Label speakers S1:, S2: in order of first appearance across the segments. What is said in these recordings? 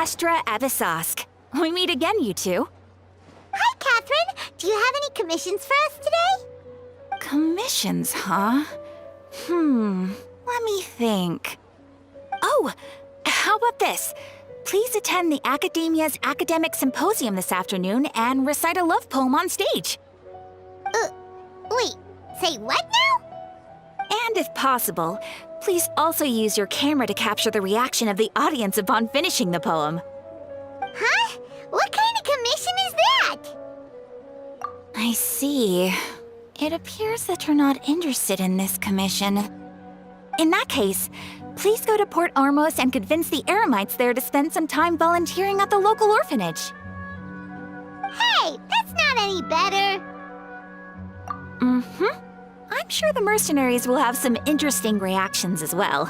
S1: Astra Abyssosque. We meet again, you two.
S2: Hi, Catherine! Do you have any commissions for us today?
S1: Commissions, huh? Let me think. Oh, how about this? Please attend the Academia's Academic Symposium this afternoon and recite a love poem on stage.
S2: Wait, say what now?
S1: And if possible, please also use your camera to capture the reaction of the audience upon finishing the poem.
S2: Huh? What kind of commission is that?
S1: I see. It appears that you're not interested in this commission. In that case, please go to Port Ormos and convince the Eremites there to spend some time volunteering at the local orphanage.
S2: Hey, that's not any better.
S1: I'm sure the mercenaries will have some interesting reactions as well.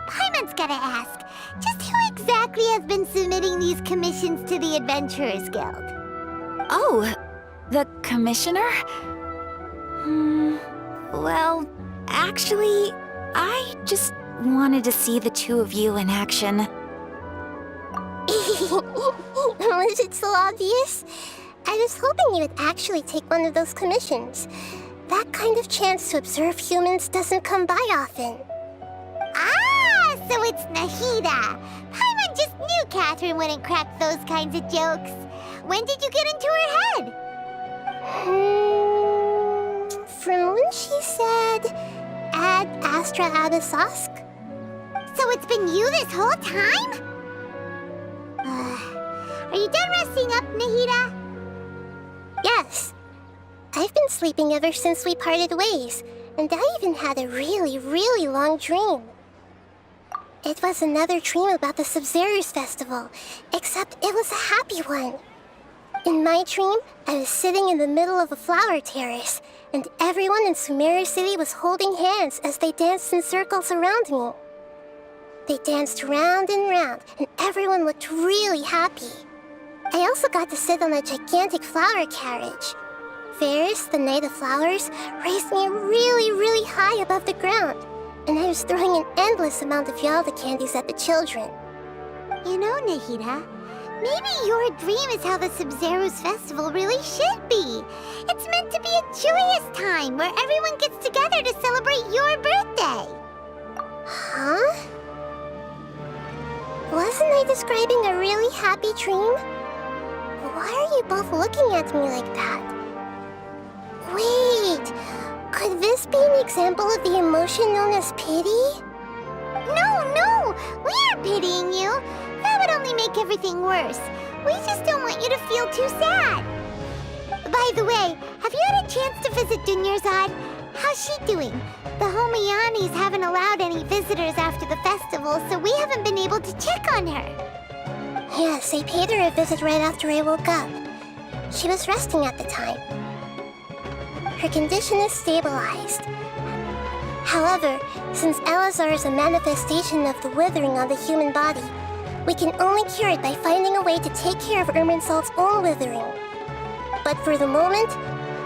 S2: Paimon's gotta ask, just who exactly has been submitting these commissions to the Adventurers Guild?
S1: Oh, the commissioner? Well, actually, I just wanted to see the two of you in action.
S3: Was it so obvious? I was hoping you would actually take one of those commissions. That kind of chance to observe humans doesn't come by often.
S2: Ah, so it's Nahida. Paimon just knew Catherine wouldn't crack those kinds of jokes. When did you get into her head?
S3: From when she said, Ad Astra Abyssosque?
S2: So it's been you this whole time? Are you done resting up, Nahida?
S3: Yes. I've been sleeping ever since we parted ways, and I even had a really, really long dream. It was another dream about the Sabzeruz festival, except it was a happy one. In my dream, I was sitting in the middle of a flower terrace, and everyone in Sumeru City was holding hands as they danced in circles around me. They danced round and round, and everyone looked really happy. I also got to sit on a gigantic flower carriage. Ferris, the Knight of Flowers, raised me really, really high above the ground, and I was throwing an endless amount of Yalda candies at the children.
S2: You know, Nahida, maybe your dream is how the Sabzeruz festival really should be. It's meant to be a joyous time where everyone gets together to celebrate your birthday.
S3: Huh? Wasn't I describing a really happy dream? Why are you both looking at me like that? Wait, could this be an example of the emotion known as pity?
S2: No, we aren't pitying you. That would only make everything worse. We just don't want you to feel too sad. By the way, have you had a chance to visit Dunyarzad? How's she doing? The Homiyanis haven't allowed any visitors after the festival, so we haven't been able to check on her.
S3: Yes, I paid her a visit right after I woke up. She was resting at the time. Her condition is stabilized. However, since Elazar is a manifestation of the withering on the human body, we can only cure it by finding a way to take care of Irminsul's own withering. But for the moment,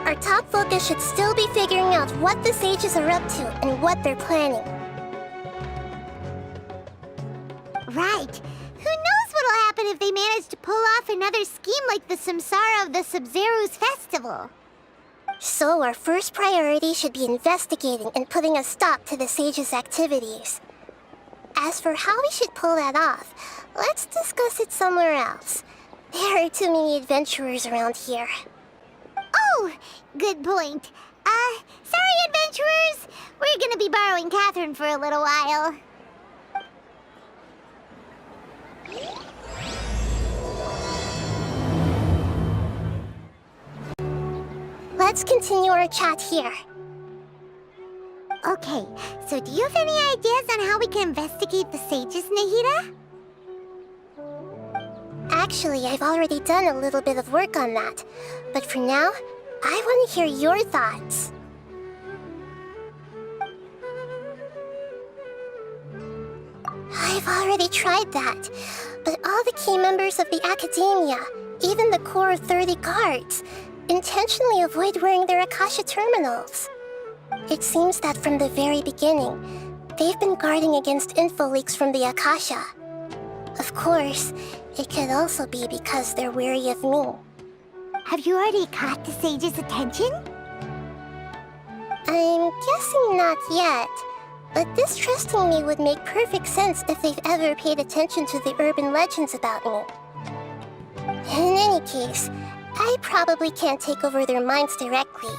S3: our top focus should still be figuring out what the sages are up to and what they're planning.
S2: Right. Who knows what'll happen if they manage to pull off another scheme like the Samsara of the Sabzeruz festival?
S3: So our first priority should be investigating and putting a stop to the sages' activities. As for how we should pull that off, let's discuss it somewhere else. There are too many adventurers around here.
S2: Oh, good point. Sorry, adventurers. We're gonna be borrowing Catherine for a little while.
S3: Let's continue our chat here.
S2: Okay, so do you have any ideas on how we can investigate the sages, Nahida?
S3: Actually, I've already done a little bit of work on that. But for now, I want to hear your thoughts. I've already tried that, but all the key members of the Academia, even the core of 30 guards, intentionally avoid wearing their Akasha terminals. It seems that from the very beginning, they've been guarding against info leaks from the Akasha. Of course, it could also be because they're wary of me.
S2: Have you already caught the sage's attention?
S3: I'm guessing not yet, but distrusting me would make perfect sense if they've ever paid attention to the urban legends about me. In any case, I probably can't take over their minds directly.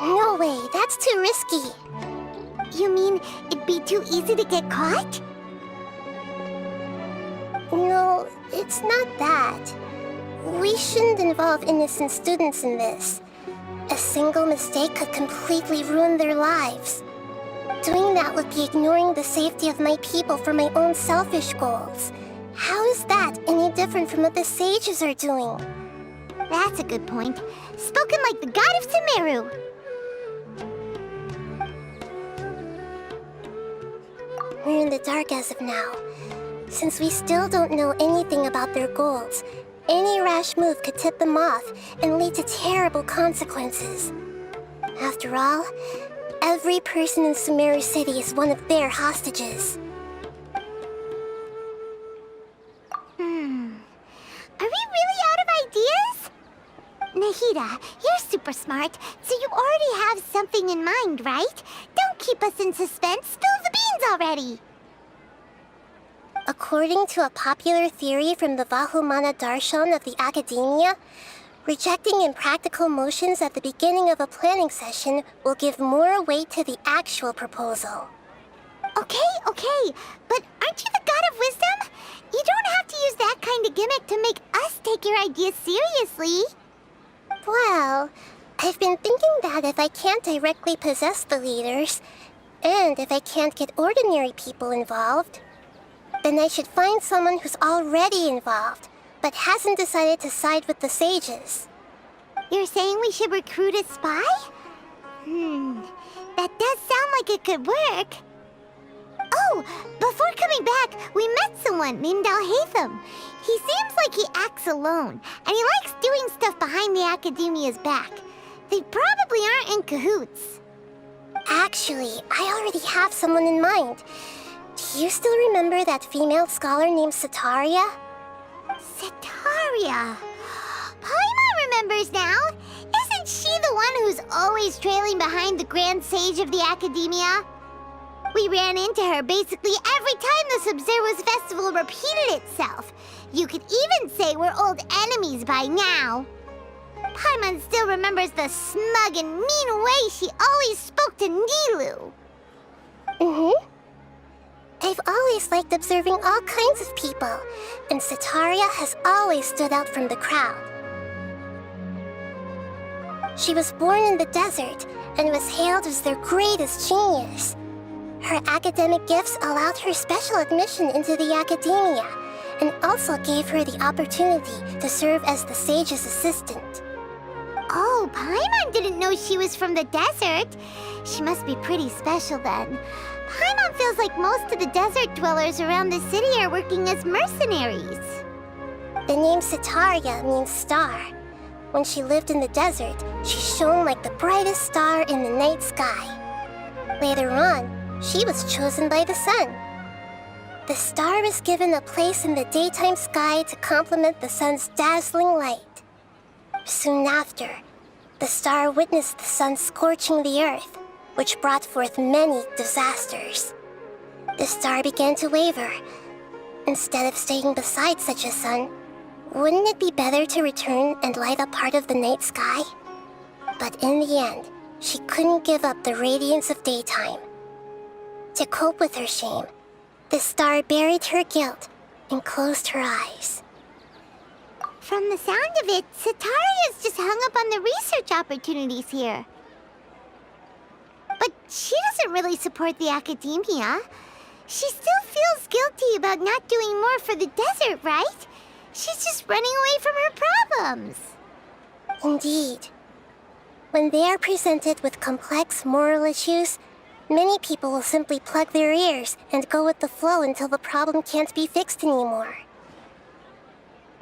S3: No way, that's too risky.
S2: You mean it'd be too easy to get caught?
S3: No, it's not that. We shouldn't involve innocent students in this. A single mistake could completely ruin their lives. Doing that would be ignoring the safety of my people for my own selfish goals. How is that any different from what the sages are doing?
S2: That's a good point. Spoken like the god of Sumeru.
S3: We're in the dark as of now. Since we still don't know anything about their goals, any rash move could tip them off and lead to terrible consequences. After all, every person in Sumeru City is one of their hostages.
S2: Are we really out of ideas? Nahida, you're super smart, so you already have something in mind, right? Don't keep us in suspense. Spill the beans already.
S3: According to a popular theory from the Vahumana Darshan of the Academia, rejecting impractical motions at the beginning of a planning session will give more weight to the actual proposal.
S2: Okay, but aren't you the god of wisdom? You don't have to use that kind of gimmick to make us take your ideas seriously.
S3: Well, I've been thinking that if I can't directly possess the leaders, and if I can't get ordinary people involved, then I should find someone who's already involved, but hasn't decided to side with the sages.
S2: You're saying we should recruit a spy? That does sound like it could work. Oh, before coming back, we met someone named Alhaitham. He seems like he acts alone, and he likes doing stuff behind the Academia's back. They probably aren't in cahoots.
S3: Actually, I already have someone in mind. Do you still remember that female scholar named Setaria?
S2: Setaria. Paimon remembers now. Isn't she the one who's always trailing behind the Grand Sage of the Academia? We ran into her basically every time the Sub-Zero's festival repeated itself. You could even say we're old enemies by now. Paimon still remembers the smug and mean way she always spoke to Nilou.
S3: I've always liked observing all kinds of people, and Setaria has always stood out from the crowd. She was born in the desert and was hailed as their greatest genius. Her academic gifts allowed her special admission into the Academia, and also gave her the opportunity to serve as the sage's assistant.
S2: Oh, Paimon didn't know she was from the desert. She must be pretty special then. Paimon feels like most of the desert dwellers around the city are working as mercenaries.
S3: The name Setaria means star. When she lived in the desert, she shone like the brightest star in the night sky. Later on, she was chosen by the sun. The star was given a place in the daytime sky to complement the sun's dazzling light. Soon after, the star witnessed the sun scorching the earth, which brought forth many disasters. The star began to waver. Instead of staying beside such a sun, wouldn't it be better to return and light up part of the night sky? But in the end, she couldn't give up the radiance of daytime. To cope with her shame, the star buried her guilt and closed her eyes.
S2: From the sound of it, Setaria's just hung up on the research opportunities here. But she doesn't really support the Academia. She still feels guilty about not doing more for the desert, right? She's just running away from her problems.
S3: Indeed. When they are presented with complex moral issues, many people will simply plug their ears and go with the flow until the problem can't be fixed anymore.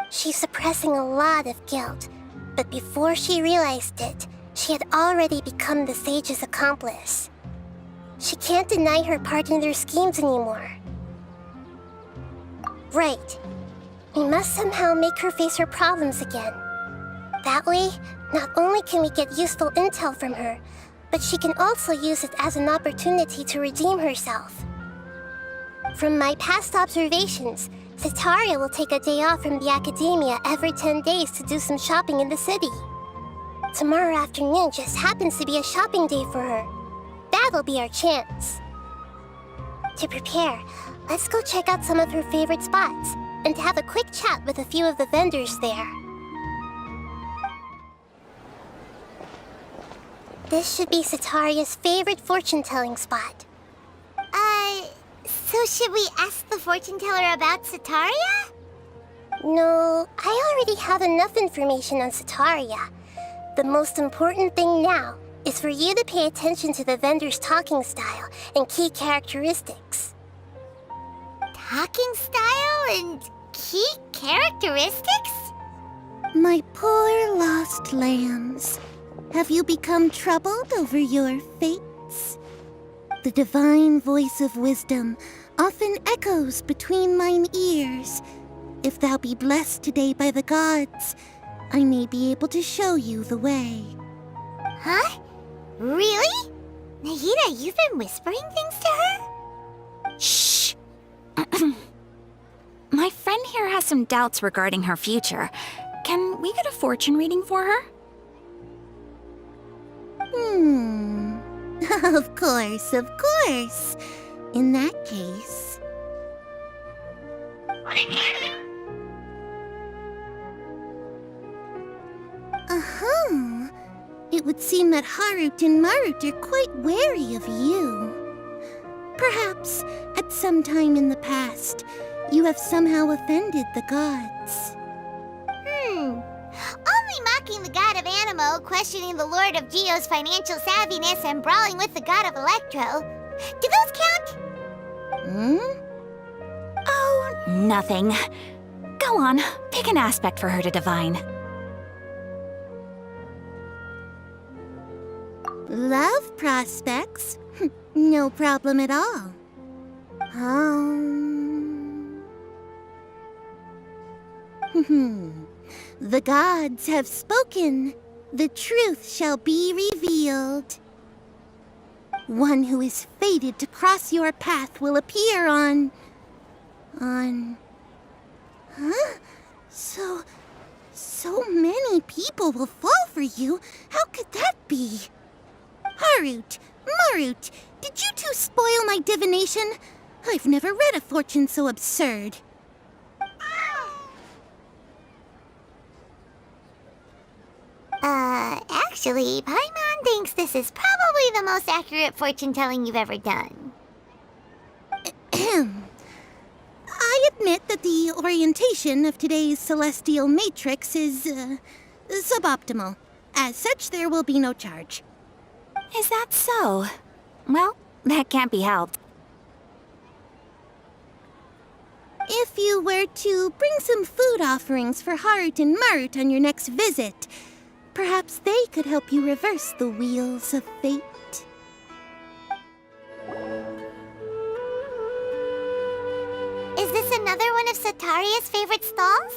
S3: She's suppressing a lot of guilt, but before she realized it, she had already become the sage's accomplice. She can't deny her part in their schemes anymore. Right. We must somehow make her face her problems again. That way, not only can we get useful intel from her, but she can also use it as an opportunity to redeem herself. From my past observations, Setaria will take a day off from the academia every 10 days to do some shopping in the city. Tomorrow afternoon just happens to be a shopping day for her. That'll be our chance. To prepare, let's go check out some of her favorite spots and have a quick chat with a few of the vendors there. This should be Setaria's favorite fortune-telling spot.
S2: So should we ask the fortune teller about Setaria?
S3: No, I already have enough information on Setaria. The most important thing now is for you to pay attention to the vendor's talking style and key characteristics.
S2: Talking style and key characteristics?
S4: My poor lost lambs, have you become troubled over your fates? The divine voice of wisdom often echoes between mine ears. If thou be blessed today by the gods, I may be able to show you the way.
S2: Huh? Really? Nahida, you've been whispering things to her?
S1: Shh! My friend here has some doubts regarding her future. Can we get a fortune reading for her?
S4: Of course, of course. In that case... Uh-huh. It would seem that Harut and Marut are quite wary of you. Perhaps, at some time in the past, you have somehow offended the gods.
S2: Only mocking the god of Animo, questioning the lord of Geo's financial savviness, and brawling with the god of Electro. Do those count?
S1: Oh, nothing. Go on, pick an aspect for her to divine.
S4: Love prospects? No problem at all. The gods have spoken. The truth shall be revealed. One who is fated to cross your path will appear on... Huh? So many people will fall for you. How could that be? Harut, Marut, did you two spoil my divination? I've never read a fortune so absurd.
S2: Actually, Paimon thinks this is probably the most accurate fortune-telling you've ever done.
S4: I admit that the orientation of today's celestial matrix is, suboptimal. As such, there will be no charge.
S1: Is that so? Well, that can't be helped.
S4: If you were to bring some food offerings for Harut and Marut on your next visit, perhaps they could help you reverse the wheels of fate.
S2: Is this another one of Setaria's favorite stalls?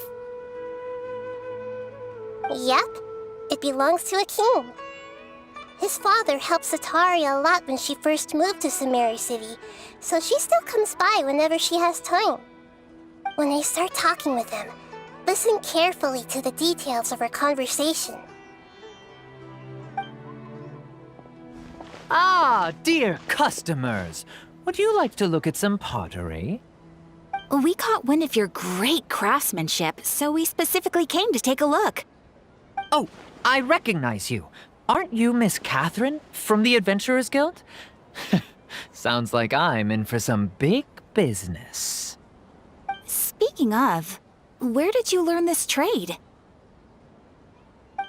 S3: Yep, it belongs to a king. His father helped Setaria a lot when she first moved to Samari City, so she still comes by whenever she has time. When I start talking with him, listen carefully to the details of our conversation.
S5: Ah, dear customers! Would you like to look at some pottery?
S1: We caught wind of your great craftsmanship, so we specifically came to take a look.
S5: Oh, I recognize you. Aren't you Miss Catherine from the Adventurers Guild? Sounds like I'm in for some big business.
S1: Speaking of, where did you learn this trade?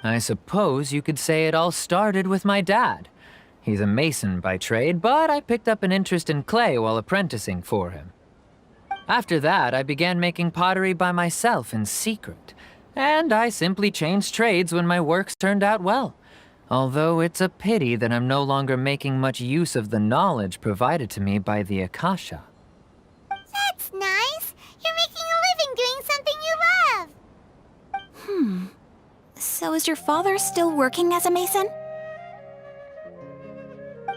S5: I suppose you could say it all started with my dad. He's a mason by trade, but I picked up an interest in clay while apprenticing for him. After that, I began making pottery by myself in secret, and I simply changed trades when my works turned out well. Although it's a pity that I'm no longer making much use of the knowledge provided to me by the Akasha.
S2: That's nice. You're making a living doing something you love.
S1: So is your father still working as a mason?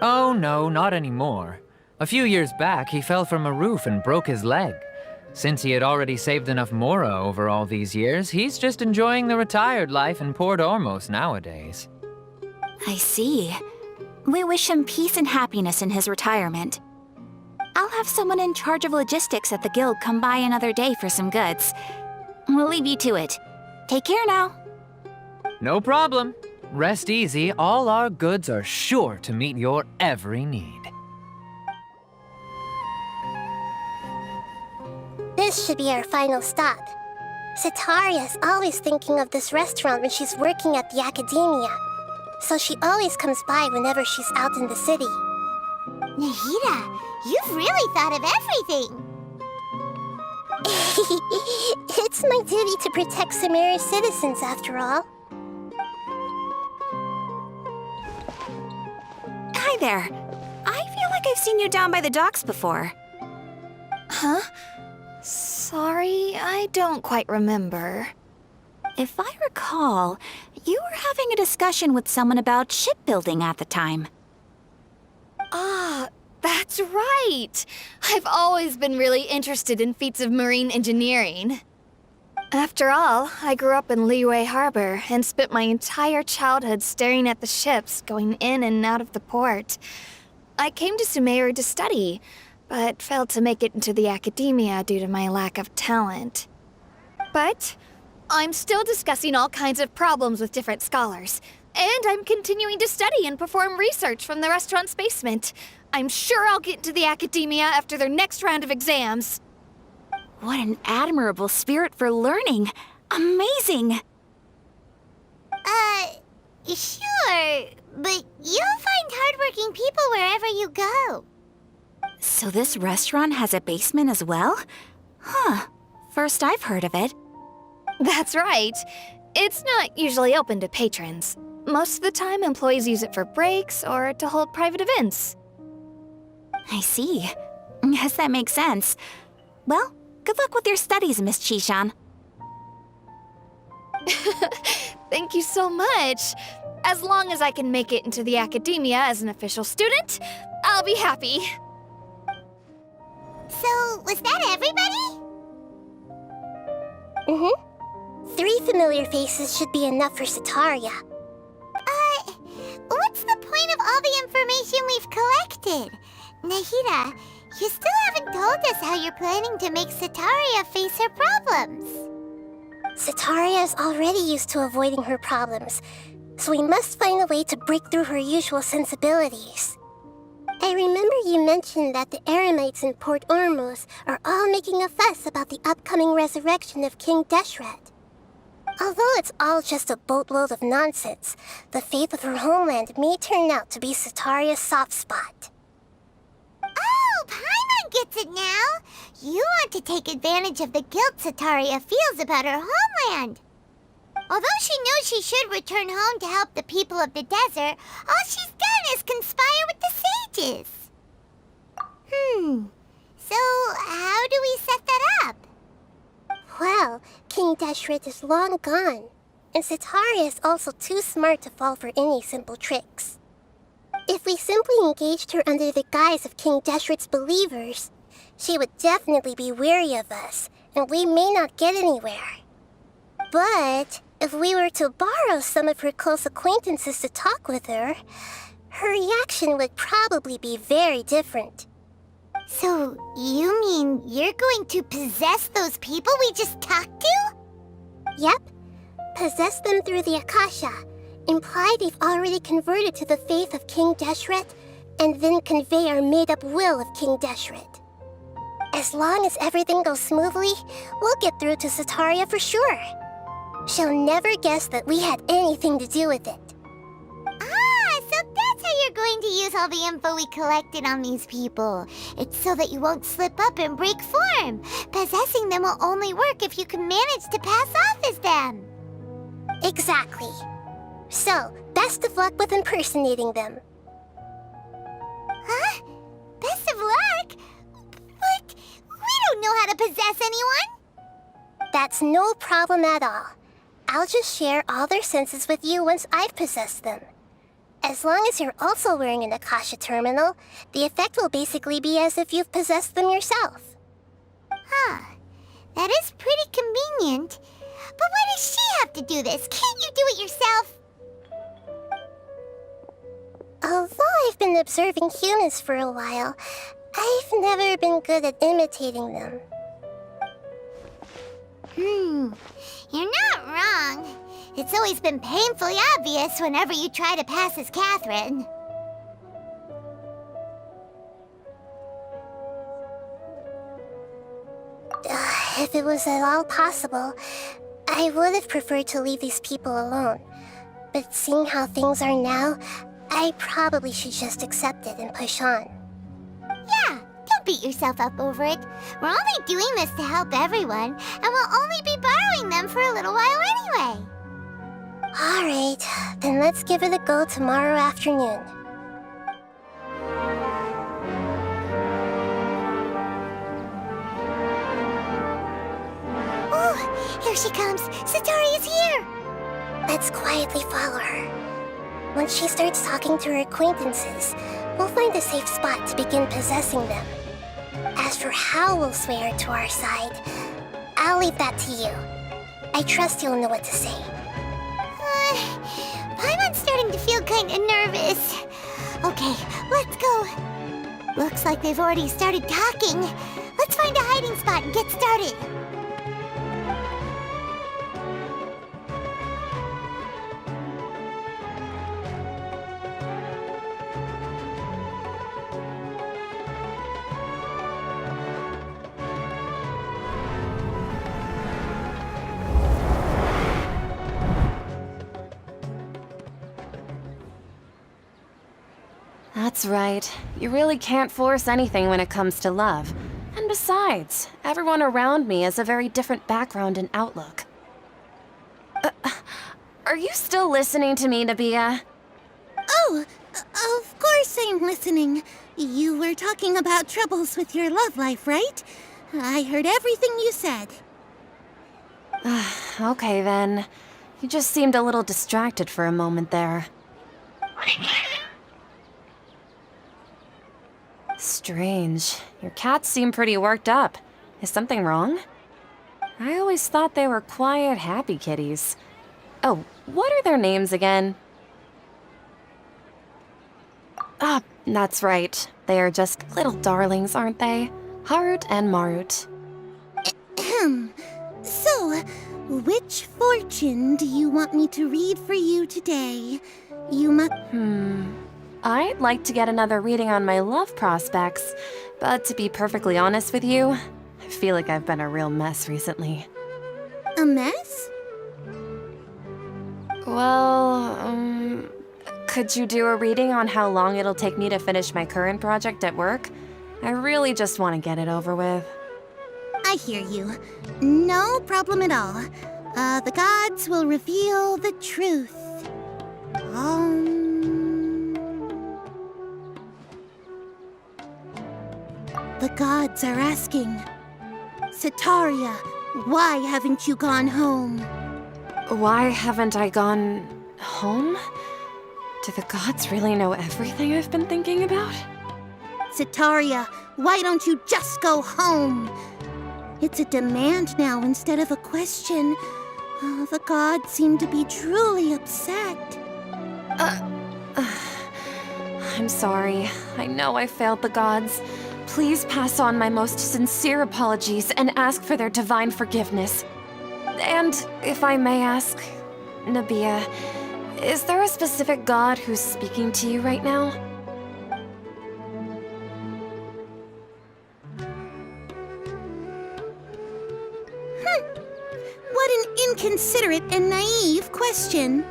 S5: Oh no, not anymore. A few years back, he fell from a roof and broke his leg. Since he had already saved enough Mora over all these years, he's just enjoying the retired life in Port Ormos nowadays.
S1: I see. We wish him peace and happiness in his retirement. I'll have someone in charge of logistics at the guild come by another day for some goods. We'll leave you to it. Take care now.
S5: No problem. Rest easy, all our goods are sure to meet your every need.
S3: This should be our final stop. Setaria's always thinking of this restaurant when she's working at the academia, so she always comes by whenever she's out in the city.
S2: Nahida, you've really thought of everything.
S3: It's my duty to protect Samaria's citizens, after all.
S1: Hi there. I feel like I've seen you down by the docks before.
S6: Huh? Sorry, I don't quite remember.
S1: If I recall, you were having a discussion with someone about shipbuilding at the time.
S6: Ah, that's right! I've always been really interested in feats of marine engineering. After all, I grew up in Liyue Harbor and spent my entire childhood staring at the ships going in and out of the port. I came to Sumeru to study, but failed to make it into the academia due to my lack of talent. But I'm still discussing all kinds of problems with different scholars, and I'm continuing to study and perform research from the restaurant's basement. I'm sure I'll get into the academia after their next round of exams.
S1: What an admirable spirit for learning. Amazing!
S2: Sure, but you'll find hardworking people wherever you go.
S1: So this restaurant has a basement as well? Huh. First I've heard of it.
S6: That's right. It's not usually open to patrons. Most of the time, employees use it for breaks or to hold private events.
S1: I see. Guess that makes sense. Well, good luck with your studies, Miss Chishan.
S6: Thank you so much. As long as I can make it into the academia as an official student, I'll be happy.
S2: So, was that everybody?
S3: Mm-hmm. 3 familiar faces should be enough for Setaria.
S2: What's the point of all the information we've collected? Nahida, you still haven't told us how you're planning to make Setaria face her problems.
S3: Setaria is already used to avoiding her problems, so we must find a way to break through her usual sensibilities. I remember you mentioned that the Eremites in Port Ormos are all making a fuss about the upcoming resurrection of King Deshret. Although it's all just a boatload of nonsense, the fate of her homeland may turn out to be Setaria's soft spot.
S2: Oh, Paimon gets it now! You want to take advantage of the guilt Setaria feels about her homeland. Although she knows she should return home to help the people of the desert, all she's done is conspire with the sages. So how do we set that up?
S3: Well, King Deshret is long gone, and Setaria is also too smart to fall for any simple tricks. If we simply engaged her under the guise of King Deshret's believers, she would definitely be weary of us, and we may not get anywhere. But if we were to borrow some of her close acquaintances to talk with her, her reaction would probably be very different.
S2: So you mean you're going to possess those people we just talked to?
S3: Yep. Possess them through the Akasha. Imply they've already converted to the faith of King Deshret, and then convey our made-up will of King Deshret. As long as everything goes smoothly, we'll get through to Setaria for sure. She'll never guess that we had anything to do with it.
S2: Ah, so that's how you're going to use all the info we collected on these people. It's so that you won't slip up and break form. Possessing them will only work if you can manage to pass off as them.
S3: Exactly. So, Best of luck with impersonating them.
S2: Huh? Best of luck? But we don't know how to possess anyone.
S3: That's no problem at all. I'll just share all their senses with you once I've possessed them. As long as you're also wearing an Akasha terminal, the effect will basically be as if you've possessed them yourself.
S2: Huh. That is pretty convenient. But why does she have to do this? Can't you do it yourself?
S3: Although I've been observing humans for a while, I've never been good at imitating them.
S2: You're not wrong. It's always been painfully obvious whenever you try to pass as Catherine.
S3: If it was at all possible, I would have preferred to leave these people alone. But seeing how things are now, I probably should just accept it and push on.
S2: Yeah, don't beat yourself up over it. We're only doing this to help everyone, and we'll only be borrowing them for a little while anyway.
S3: Alright, then let's give it a go tomorrow afternoon.
S2: Oh, here she comes. Satori is here.
S3: Let's quietly follow her. Once she starts talking to her acquaintances, we'll find a safe spot to begin possessing them. As for how we'll sway her to our side, I'll leave that to you. I trust you'll know what to say.
S2: Paimon's starting to feel kind of nervous. Okay, let's go. Looks like they've already started talking. Let's find a hiding spot and get started.
S7: That's right. You really can't force anything when it comes to love. And besides, everyone around me has a very different background and outlook. Are you still listening to me, Nabiya?
S4: Oh, of course I'm listening. You were talking about troubles with your love life, right? I heard everything you said.
S7: Okay then. You just seemed a little distracted for a moment there. Strange. Your cats seem pretty worked up. Is something wrong? I always thought they were quiet, happy kitties. Oh, what are their names again? Ah, that's right. They are just little darlings, aren't they? Harut and Marut.
S4: So, which fortune do you want me to read for you today? You must...
S7: I'd like to get another reading on my love prospects, but to be perfectly honest with you, I feel like I've been a real mess recently.
S4: A mess?
S7: Well, could you do a reading on how long it'll take me to finish my current project at work? I really just want to get it over with.
S4: I hear you. No problem at all. The gods will reveal the truth. The gods are asking, Setaria, why haven't you gone home?
S7: Why haven't I gone home? Do the gods really know everything I've been thinking about?
S4: Setaria, why don't you just go home? It's a demand now instead of a question. The gods seem to be truly upset.
S7: I'm sorry. I know I failed the gods. Please pass on my most sincere apologies and ask for their divine forgiveness. And if I may ask, Nabiya, is there a specific god who's speaking to you right now?
S4: What an inconsiderate and naive question.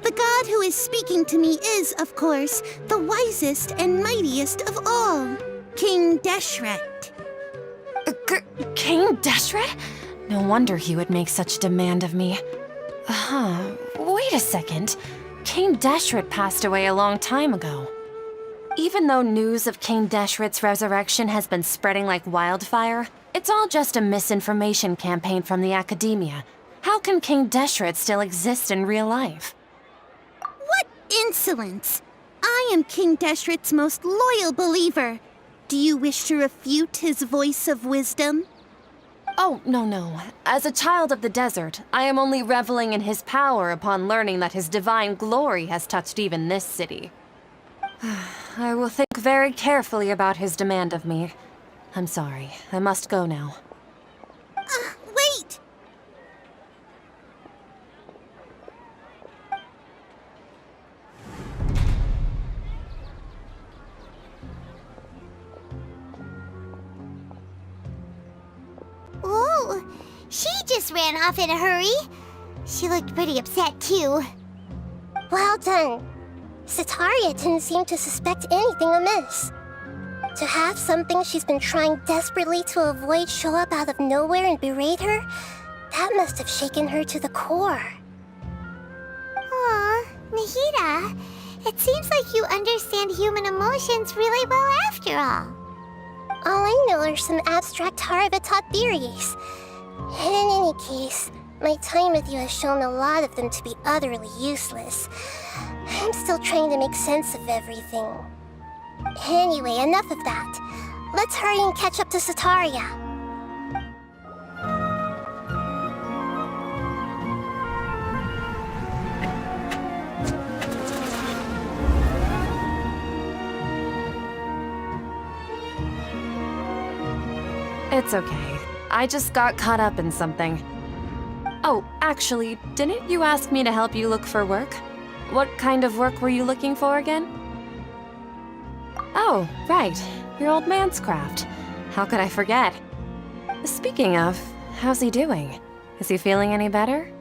S4: The god who is speaking to me is, of course, the wisest and mightiest of all, King Deshret.
S7: King Deshret? No wonder he would make such demand of me. Wait a second. King King Deshret passed away a long time ago. Even though news of King Deshret's resurrection has been spreading like wildfire, it's all just a misinformation campaign from the Academia. How can King Deshret still exist in real life?
S4: What insolence! I am King Deshret's most loyal believer. Do you wish to refute his voice of wisdom?
S7: Oh, no. As a child of the desert, I am only reveling in his power upon learning that his divine glory has touched even this city. I will think very carefully about his demand of me. I'm sorry, I must go now.
S4: Wait!
S2: Ooh, she just ran off in a hurry. She looked pretty upset, too.
S3: Well done. Setaria didn't seem to suspect anything amiss. To have something she's been trying desperately to avoid show up out of nowhere and berate her, that must have shaken her to the core.
S2: Aw, Nahida, it seems like you understand human emotions really well after all.
S3: All I know are some abstract Harvard-taught theories. And in any case, my time with you has shown a lot of them to be utterly useless. I'm still trying to make sense of everything. Anyway, enough of that. Let's hurry and catch up to Setaria.
S7: It's okay. I just got caught up in something. Oh, actually, didn't you ask me to help you look for work? What kind of work were you looking for again? Oh, right. Your old man's craft. How could I forget? Speaking of, how's he doing? Is he feeling any better?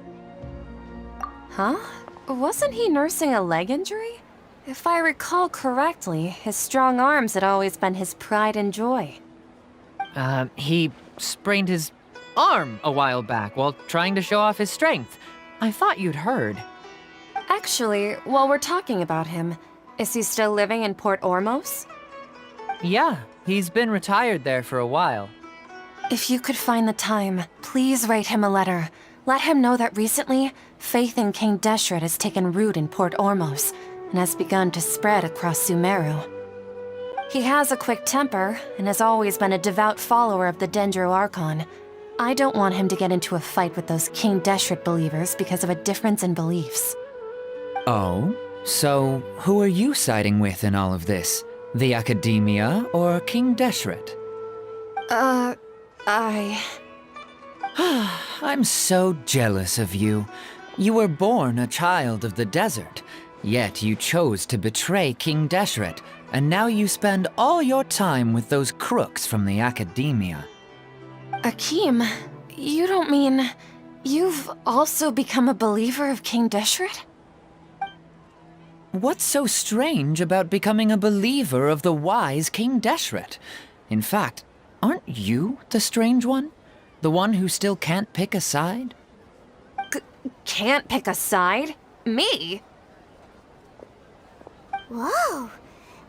S7: Huh? Wasn't he nursing a leg injury? If I recall correctly, his strong arms had always been his pride and joy.
S5: He sprained his arm a while back while trying to show off his strength. I thought you'd heard.
S7: Actually, while we're talking about him, is he still living in Port Ormos?
S5: Yeah, he's been retired there for a while.
S7: If you could find the time, please write him a letter. Let him know that recently, faith in King Deshret has taken root in Port Ormos and has begun to spread across Sumeru. He has a quick temper and has always been a devout follower of the Dendro Archon. I don't want him to get into a fight with those King Deshret believers because of a difference in beliefs.
S8: Oh? So, who are you siding with in all of this? The Academia or King Deshret? I'm so jealous of you. You were born a child of the desert, yet you chose to betray King Deshret, and now you spend all your time with those crooks from the Academia.
S7: Akeem, you don't mean you've also become a believer of King Deshret?
S8: What's so strange about becoming a believer of the wise King Deshret? In fact, aren't you the strange one? The one who still can't pick a side?
S7: Can't pick a side? Me?
S2: Whoa,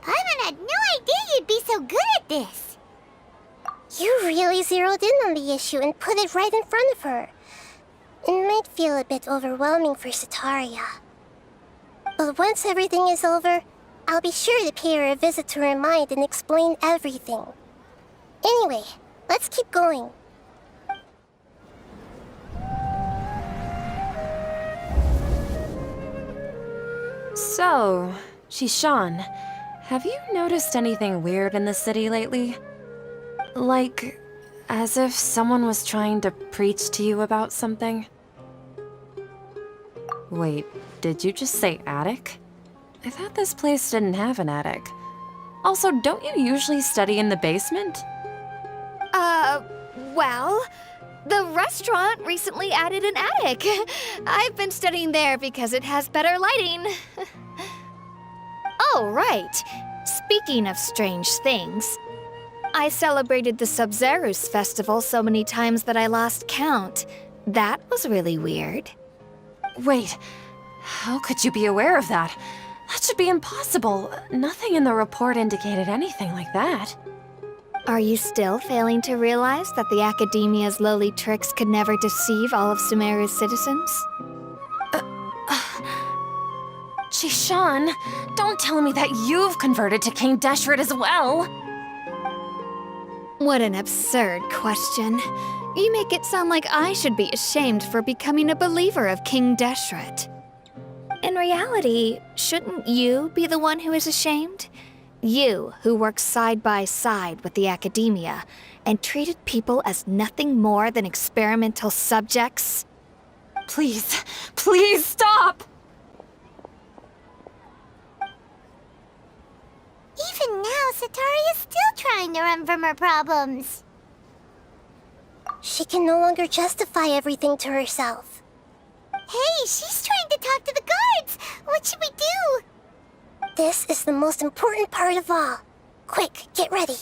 S2: Paimon had no idea you'd be so good at this.
S3: You really zeroed in on the issue and put it right in front of her. It might feel a bit overwhelming for Setaria. But once everything is over, I'll be sure to pay her a visit to her mind and explain everything. Anyway, let's keep going.
S7: So, Shishan, have you noticed anything weird in the city lately? Like, as if someone was trying to preach to you about something? Wait, did you just say attic? I thought this place didn't have an attic. Also, don't you usually study in the basement?
S6: Well, the restaurant recently added an attic. I've been studying there because it has better lighting. Oh, right. Speaking of strange things, I celebrated the Sub-Zerus festival so many times that I lost count. That was really weird.
S7: Wait, How could you be aware of that? That should be impossible. Nothing in the report indicated anything like that.
S6: Are you still failing to realize that the Academia's lowly tricks could never deceive all of Sumeru's citizens?
S7: Jishan, don't tell me that you've converted to King Deshret as well.
S6: What an absurd question. You make it sound like I should be ashamed for becoming a believer of King Deshret. In reality, shouldn't you be the one who is ashamed? You, who worked side by side with the Academia and treated people as nothing more than experimental subjects?
S7: Please, please stop!
S2: Even now, Satari is still trying to run from her problems.
S3: She can no longer justify everything to herself.
S2: Hey, she's trying to talk to the guards! What should we do?
S3: This is the most important part of all. Quick, get ready.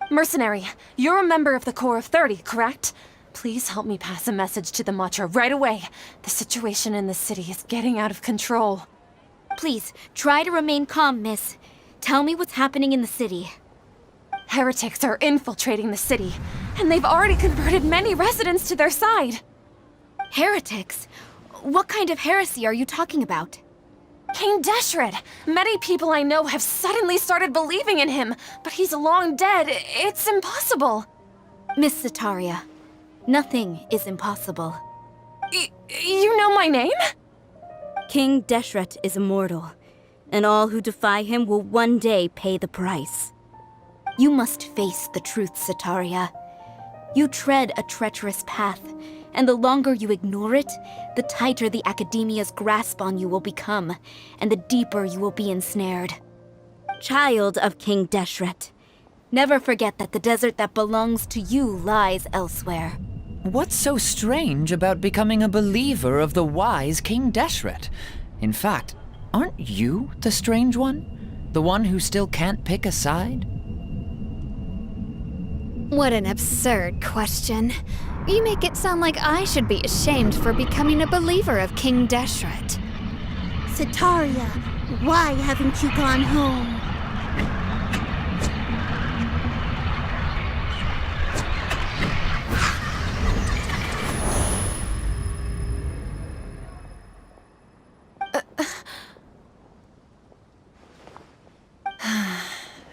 S7: Mercenary, you're a member of the Corps of 30, correct? Please help me pass a message to the Matra right away. The situation in the city is getting out of control.
S1: Please, try to remain calm, miss. Tell me what's happening in the city.
S7: Heretics are infiltrating the city, and they've already converted many residents to their side.
S1: Heretics? What kind of heresy are you talking about?
S7: King Deshret! Many people I know have suddenly started believing in him, but he's long dead. It's impossible.
S1: Miss Sataria, nothing is impossible.
S7: You know my name?
S9: King Deshret is immortal, and all who defy him will one day pay the price.
S1: You must face the truth, Sataria. You tread a treacherous path, and the longer you ignore it, the tighter the Academia's grasp on you will become, and the deeper you will be ensnared.
S9: Child of King Deshret,
S1: Never forget that the desert that belongs to you lies elsewhere.
S8: What's so strange about becoming a believer of the wise King Deshret? In fact, aren't you the strange one? The one who still can't pick a side?
S6: What an absurd question. You make it sound like I should be ashamed for becoming a believer of King Deshret.
S4: Sataria, why haven't you gone home?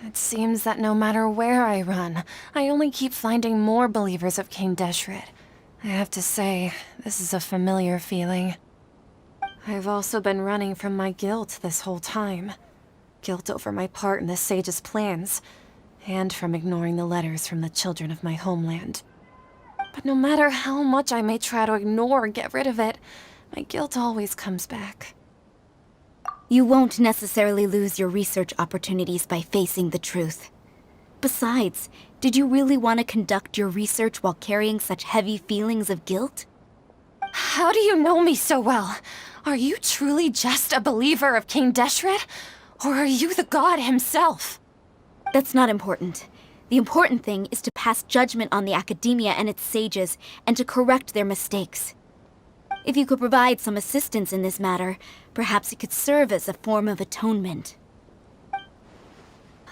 S7: It seems that no matter where I run, I only keep finding more believers of King Deshret. I have to say, this is a familiar feeling. I've also been running from my guilt this whole time. Guilt over my part in the Sage's plans, and from ignoring the letters from the children of my homeland. But no matter how much I may try to ignore or get rid of it, my guilt always comes back.
S1: You won't necessarily lose your research opportunities by facing the truth. Besides, did you really want to conduct your research while carrying such heavy feelings of guilt?
S7: How do you know me so well? Are you truly just a believer of King Deshret? Or are you the god himself?
S1: That's not important. The important thing is to pass judgment on the Academia and its sages, and to correct their mistakes. If you could provide some assistance in this matter, perhaps it could serve as a form of atonement.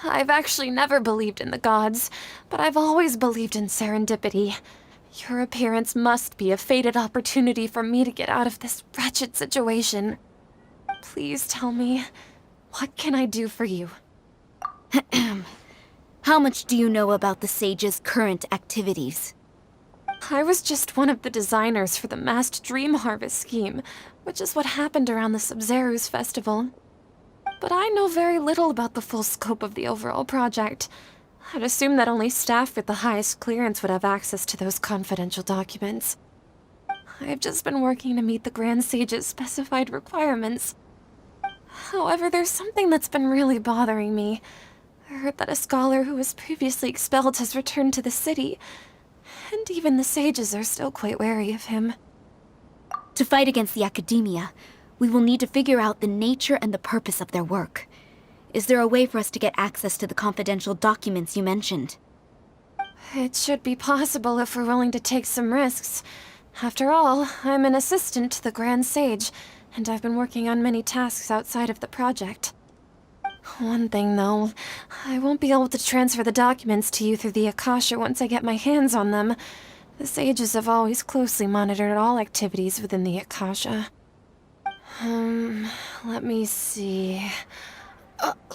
S7: I've actually never believed in the gods, but I've always believed in serendipity. Your appearance must be a fated opportunity for me to get out of this wretched situation. Please tell me, what can I do for you?
S1: How much do you know about the sage's current activities?
S7: I was just one of the designers for the massed dream harvest scheme, which is what happened around the Sub-Zerus festival. But I know very little about the full scope of the overall project. I'd assume that only staff with the highest clearance would have access to those confidential documents. I've just been working to meet the Grand Sage's specified requirements. However, there's something that's been really bothering me. I heard that a scholar who was previously expelled has returned to the city, and even the sages are still quite wary of him.
S1: To fight against the Academia, we will need to figure out the nature and the purpose of their work. Is there a way for us to get access to the confidential documents you mentioned?
S7: It should be possible if we're willing to take some risks. After all, I'm an assistant to the Grand Sage, and I've been working on many tasks outside of the project. One thing, though, I won't be able to transfer the documents to you through the Akasha once I get my hands on them. The sages have always closely monitored all activities within the Akasha. Let me see.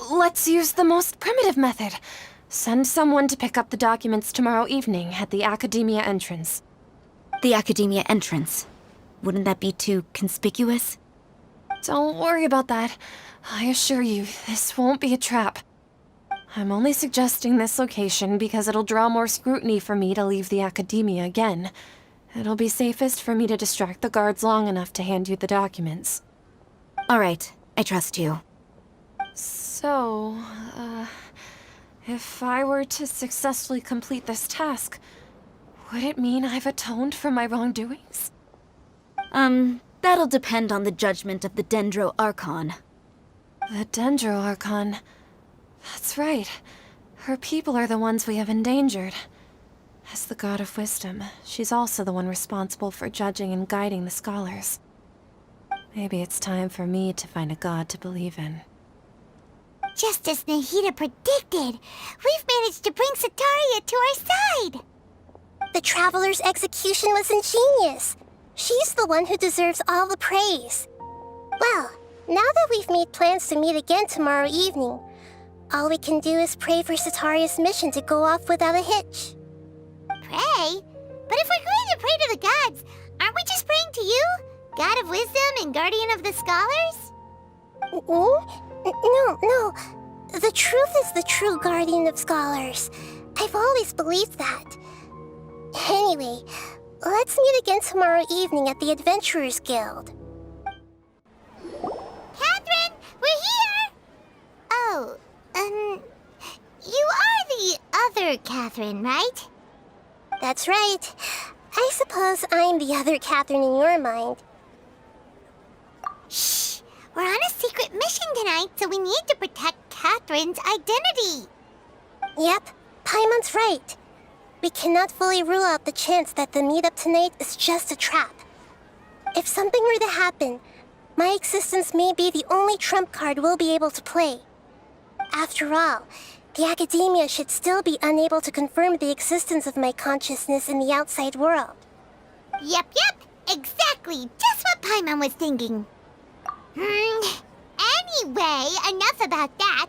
S7: Let's use the most primitive method. Send someone to pick up the documents tomorrow evening at the Academia entrance.
S9: The Academia entrance. Wouldn't that be too conspicuous?
S7: Don't worry about that. I assure you, this won't be a trap. I'm only suggesting this location because it'll draw more scrutiny for me to leave the Academia again. It'll be safest for me to distract the guards long enough to hand you the documents.
S9: All right, I trust you.
S7: So, if I were to successfully complete this task, would it mean I've atoned for my wrongdoings?
S9: That'll depend on the judgment of the Dendro Archon.
S7: The Dendro Archon. That's right. Her people are the ones we have endangered. As the God of Wisdom, she's also the one responsible for judging and guiding the scholars. Maybe it's time for me to find a god to believe in.
S2: Just as Nahida predicted, we've managed to bring Setaria to our side!
S3: The Traveler's execution was ingenious. She's the one who deserves all the praise. Well, now that we've made plans to meet again tomorrow evening, all we can do is pray for Setaria's mission to go off without a hitch.
S2: Pray? But if we're going to pray to the gods, aren't we just praying to you? God of Wisdom and Guardian of the Scholars? No. The truth is the true Guardian of Scholars. I've always believed that. Anyway, let's meet again tomorrow evening at the Adventurers Guild. Catherine, we're here! Oh, you are the other Catherine, right? That's right. I suppose I'm the other Catherine in your mind. Shh! We're on a secret mission tonight, so we need to protect Catherine's identity. Yep, Paimon's right. We cannot fully rule out the chance that the meetup tonight is just a trap. If something were to happen, my existence may be the only trump card we'll be able to play. After all, the Academia should still be unable to confirm the existence of my consciousness in the outside world. Yep, exactly. Just what Paimon was thinking. Anyway, enough about that.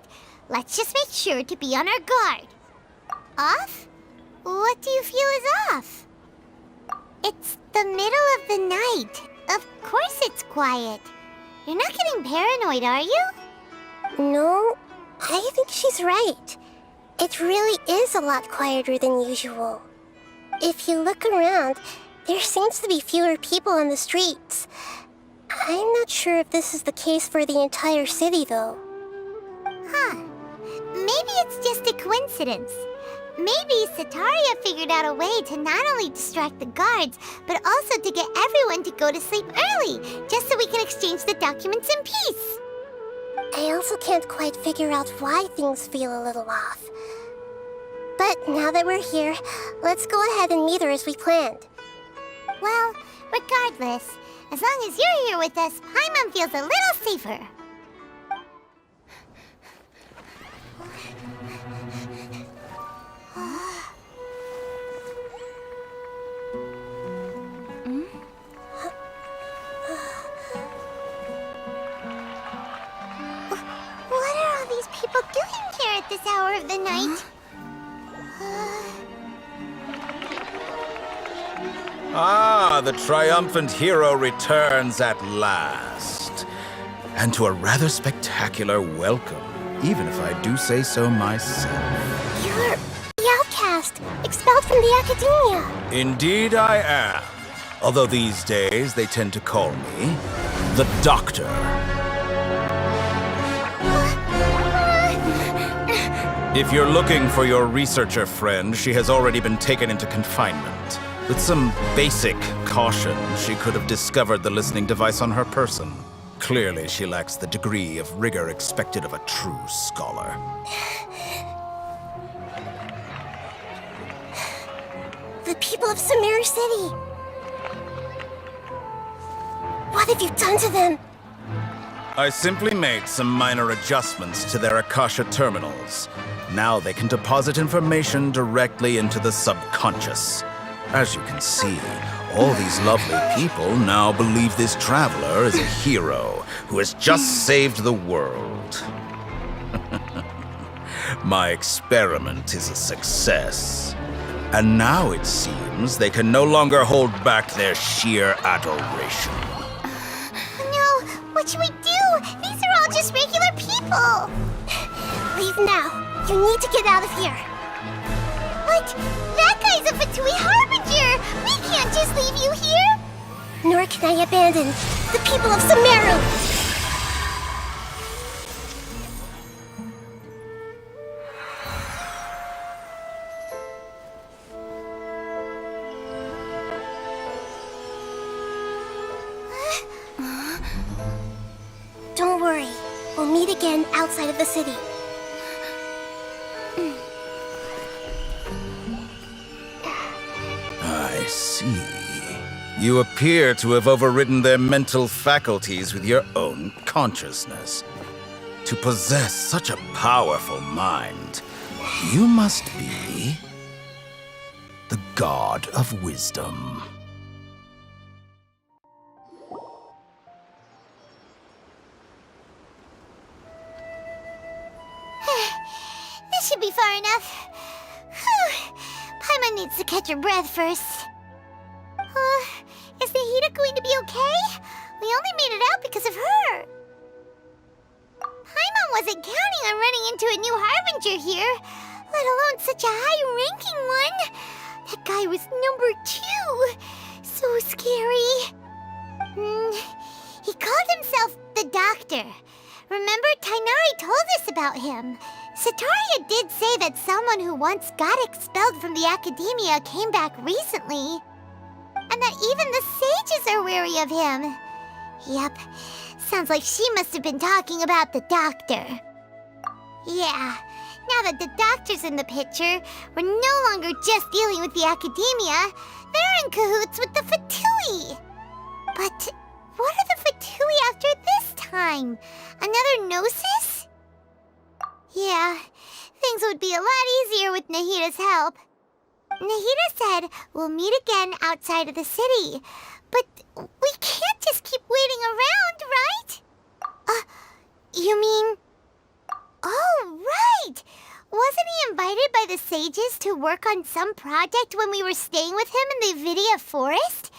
S2: Let's just make sure to be on our guard. Off? What do you feel is off? It's the middle of the night. Of course it's quiet. You're not getting paranoid, are you? No, I think she's right. It really is a lot quieter than usual. If you look around, there seems to be fewer people on the streets. I'm not sure if this is the case for the entire city, though. Huh. Maybe it's just a coincidence. Maybe Setaria figured out a way to not only distract the guards, but also to get everyone to go to sleep early, just so we can exchange the documents in peace. I also can't quite figure out why things feel a little off. But now that we're here, let's go ahead and meet her as we planned. Well, regardless, as long as you're here with us, Paimon feels a little safer. What are all these people doing here at this hour of the night?
S10: Ah, the triumphant hero returns at last. And to a rather spectacular welcome, even if I do say so myself.
S3: You're the outcast, expelled from the Academia.
S10: Indeed I am. Although these days they tend to call me the Doctor. If you're looking for your researcher friend, she has already been taken into confinement. With some basic caution, she could have discovered the listening device on her person. Clearly, she lacks the degree of rigor expected of a true scholar.
S3: The people of Sumeru City. What have you done to them?
S10: I simply made some minor adjustments to their Akasha terminals. Now they can deposit information directly into the subconscious. As you can see, all these lovely people now believe this traveler is a hero who has just saved the world. My experiment is a success. And now it seems they can no longer hold back their sheer adoration.
S2: No, what should we do? These are all just regular people.
S3: Leave now. You need to get out of here.
S2: But that guy's a Fatui Harbinger. We can't just leave you here.
S3: Nor can I abandon the people of Sumeru. Don't worry. We'll meet again outside of the city.
S10: I see. You appear to have overridden their mental faculties with your own consciousness. To possess such a powerful mind, you must be the God of Wisdom.
S2: This should be far enough. Whew. Paimon needs to catch her breath first. Is Nahida going to be okay? We only made it out because of her. Paimon wasn't counting on running into a new Harbinger here, let alone such a high-ranking one. That guy was number 2. So scary. He called himself the Doctor. Remember, Tighnari told us about him. Setaria did say that someone who once got expelled from the Academia came back recently. And that even the sages are wary of him. Yep, sounds like she must have been talking about the Doctor. Yeah, now that the Doctor's in the picture, we're no longer just dealing with the Academia. They're in cahoots with the Fatui. But what are the Fatui after this time? Another Gnosis? Yeah, things would be a lot easier with Nahida's help. Nahida said we'll meet again outside of the city. But we can't just keep waiting around, right? You mean... Oh, right! Wasn't he invited by the sages to work on some project when we were staying with him in the Vidia Forest?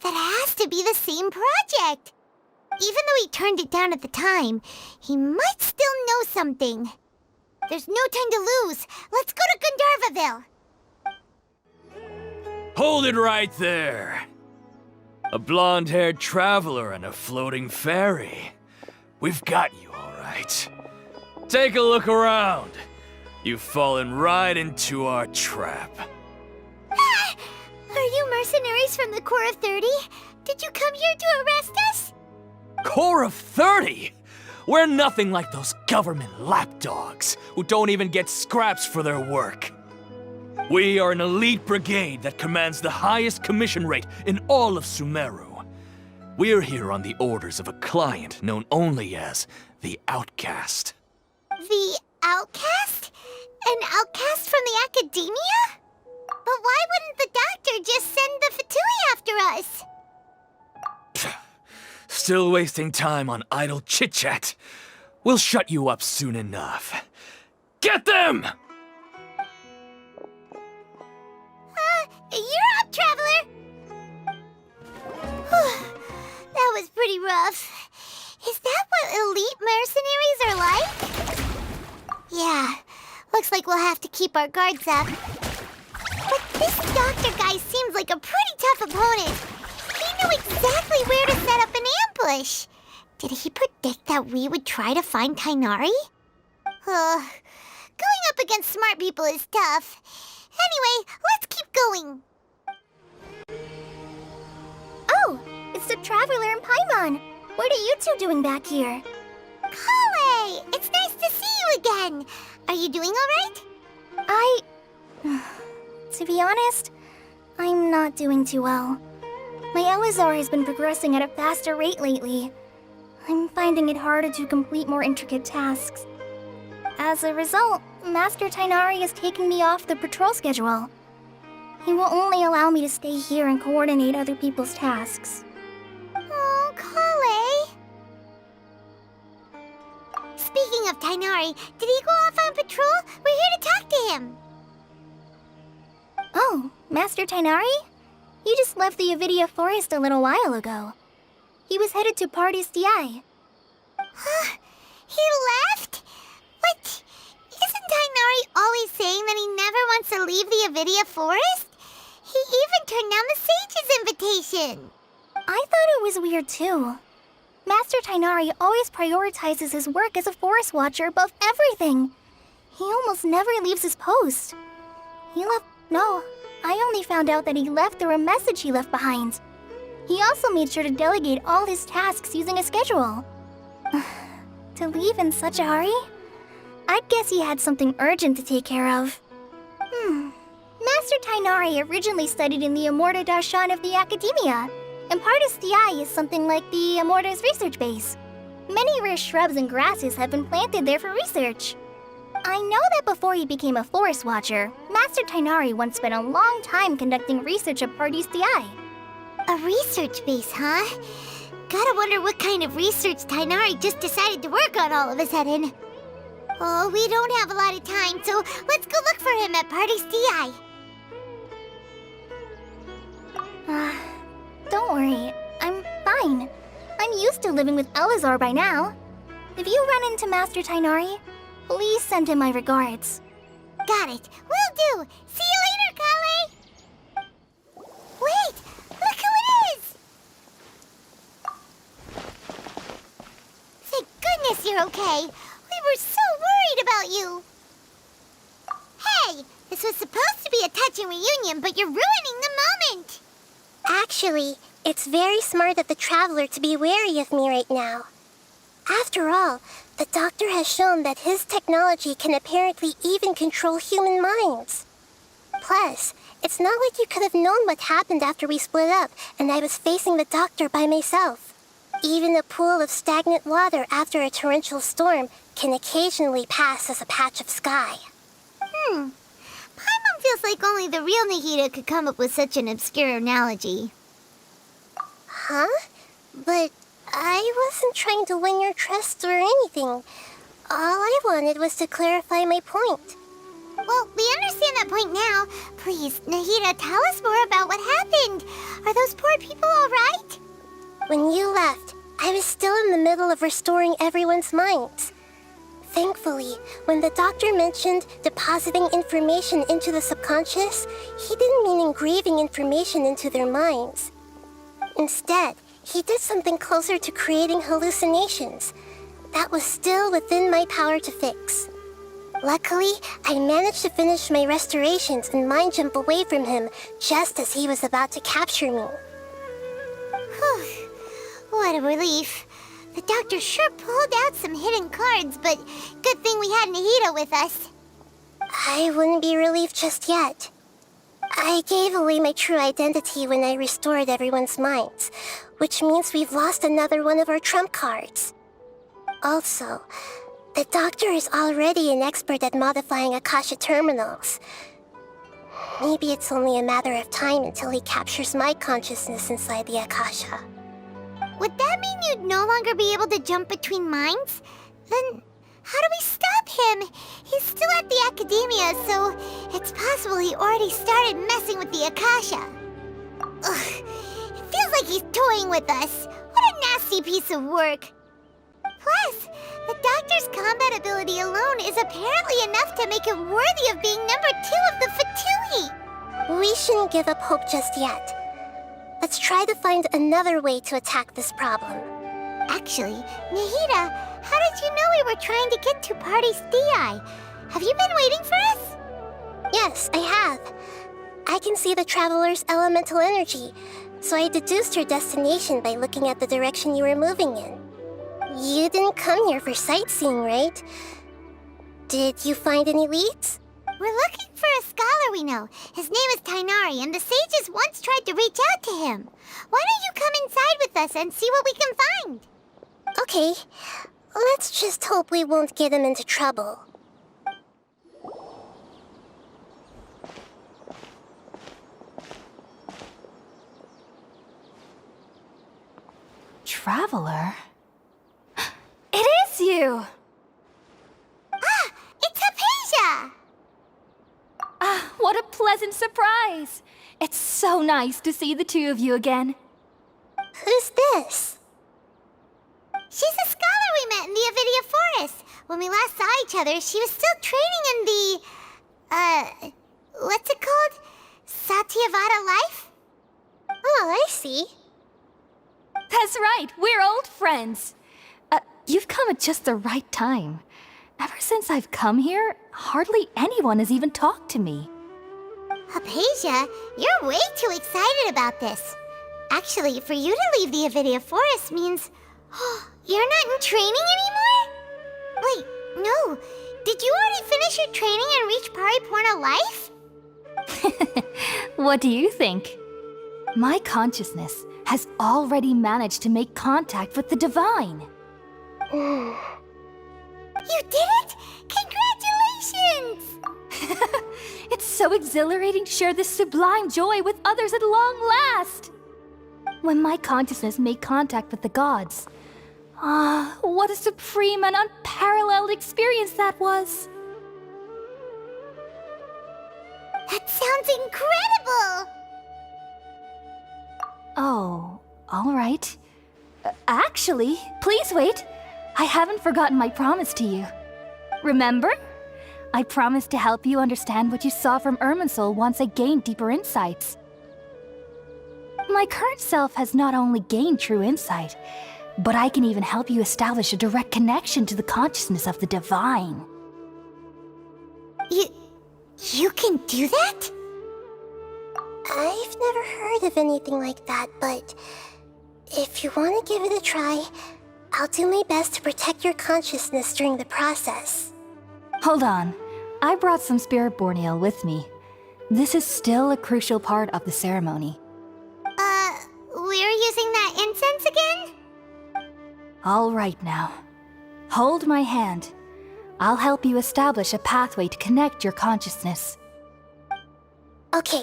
S2: That has to be the same project. Even though he turned it down at the time, he might still know something. There's no time to lose. Let's go to Gandharvaville.
S11: Hold it right there. A blonde-haired traveler and a floating fairy. We've got you, all right. Take a look around. You've fallen right into our trap.
S2: Are you mercenaries from the Corps of 30? Did you come here to arrest us?
S11: Corps of 30? We're nothing like those government lapdogs who don't even get scraps for their work. We are an elite brigade that commands the highest commission rate in all of Sumeru. We're here on the orders of a client known only as the Outcast.
S2: The Outcast? An outcast from the Academia? But why wouldn't the Doctor just send the Fatui after us?
S11: Still wasting time on idle chit-chat. We'll shut you up soon enough. Get them!
S2: You're up, Traveler! That was pretty rough. Is that what elite mercenaries are like? Yeah, looks like we'll have to keep our guards up. But this Doctor guy seems like a pretty tough opponent. He knew exactly where to set up an ambush. Did he predict that we would try to find Tighnari? Going up against smart people is tough. Anyway, let's keep going.
S3: Oh, it's the Traveler and Paimon. What are you two doing back here?
S2: Kale, it's nice to see you again. Are you doing all right?
S3: To be honest, I'm not doing too well. My Elazar has been progressing at a faster rate lately.
S2: I'm finding it harder to complete more intricate tasks. As a result, Master Tainari is taking me off the patrol schedule. He will only allow me to stay here and coordinate other people's tasks.
S3: Oh, Kale! Speaking of Tainari, did he go off on patrol? We're here to talk to him.
S2: Oh, Master Tainari? He just left the Avidia Forest a little while ago. He was headed to Party Stiai.
S3: Huh? He left? What? Isn't Tainari always saying that he never wants to leave the Avidia Forest? He even turned down the Sage's invitation.
S2: I thought it was weird too. Master Tainari always prioritizes his work as a forest watcher above everything. He almost never leaves his post. No, I only found out that he left through a message he left behind. He also made sure to delegate all his tasks using a schedule. To leave in such a hurry? I'd guess he had something urgent to take care of. Master Tainari originally studied in the Amorta Darshan of the Academia, and part of Stiai is something like the Amorta's research base. Many rare shrubs and grasses have been planted there for research. I know that before he became a forest watcher, Master Tainari once spent a long time conducting research at Party Stiai.
S3: A research base, huh? Gotta wonder what kind of research Tainari just decided to work on all of a sudden. Oh, we don't have a lot of time, so let's go look for him at Party Stiai.
S2: Don't worry, I'm fine. I'm used to living with Elazar by now. If you run into Master Tainari, please send him my regards.
S3: Got it. Will do. See you later, Kale. Wait, look who it is. Thank goodness you're okay. We were so worried about you. Hey, this was supposed to be a touching reunion, but you're ruining the moment. Actually, it's very smart of the Traveler to be wary of me right now. After all, the Doctor has shown that his technology can apparently even control human minds. Plus, it's not like you could have known what happened after we split up and I was facing the Doctor by myself. Even a pool of stagnant water after a torrential storm can occasionally pass as a patch of sky. Paimon feels like only the real Nahida could come up with such an obscure analogy. Huh? But I wasn't trying to win your trust or anything. All I wanted was to clarify my point. Well, we understand that point now. Please, Nahida, tell us more about what happened. Are those poor people all right? When you left, I was still in the middle of restoring everyone's minds. Thankfully, when the Doctor mentioned depositing information into the subconscious, he didn't mean engraving information into their minds. Instead, he did something closer to creating hallucinations. That was still within my power to fix. Luckily, I managed to finish my restorations and mind jump away from him just as he was about to capture me. Whew. What a relief. The Doctor sure pulled out some hidden cards, but good thing we had Nahida with us. I wouldn't be relieved just yet. I gave away my true identity when I restored everyone's minds, which means we've lost another one of our trump cards. Also, the Doctor is already an expert at modifying Akasha terminals. Maybe it's only a matter of time until he captures my consciousness inside the Akasha. Would that mean you'd no longer be able to jump between minds? Then how do we stop him? He's still at the Academia, so it's possible he already started messing with the Akasha. Ugh, it feels like he's toying with us. What a nasty piece of work. Plus, the Doctor's combat ability alone is apparently enough to make him worthy of being number 2 of the Fatui. We shouldn't give up hope just yet. Let's try to find another way to attack this problem. Actually, Nahida, how did you know we were trying to get to Party Stiai? Have you been waiting for us? Yes, I have. I can see the Traveler's elemental energy, so I deduced your destination by looking at the direction you were moving in. You didn't come here for sightseeing, right? Did you find any leads? We're looking for a scholar we know. His name is Tainari, and the sages once tried to reach out to him. Why don't you come inside with us and see what we can find? Okay, let's just hope we won't get him into trouble.
S1: Traveler? It is you!
S2: Ah, it's Hypatia!
S1: Ah, what a pleasant surprise! It's so nice to see the two of you again.
S3: Who's this?
S2: She's a scholar we met in the Avidia Forest. When we last saw each other, she was still training in the... what's it called? Satyavada life?
S3: Oh, I see.
S1: That's right, we're old friends. You've come at just the right time. Ever since I've come here, hardly anyone has even talked to me.
S2: Hypatia, you're way too excited about this. Actually, for you to leave the Avidia Forest means... you're not in training anymore? Wait, no. Did you already finish your training and reach Paripurna life?
S1: What do you think? My consciousness has already managed to make contact with the divine.
S2: You did it! Congratulations!
S1: It's so exhilarating to share this sublime joy with others at long last! When my consciousness made contact with the gods, what a supreme and unparalleled experience that was!
S2: That sounds incredible!
S1: Oh, all right. Actually, please wait. I haven't forgotten my promise to you. Remember? I promised to help you understand what you saw from Irminsul once I gained deeper insights. My current self has not only gained true insight, but I can even help you establish a direct connection to the consciousness of the divine.
S2: You can do that?
S3: I've never heard of anything like that, but if you want to give it a try, I'll do my best to protect your consciousness during the process.
S1: Hold on. I brought some spirit borneal with me. This is still a crucial part of the ceremony.
S2: We're using that incense again?
S1: All right now. Hold my hand. I'll help you establish a pathway to connect your consciousness.
S3: Okay.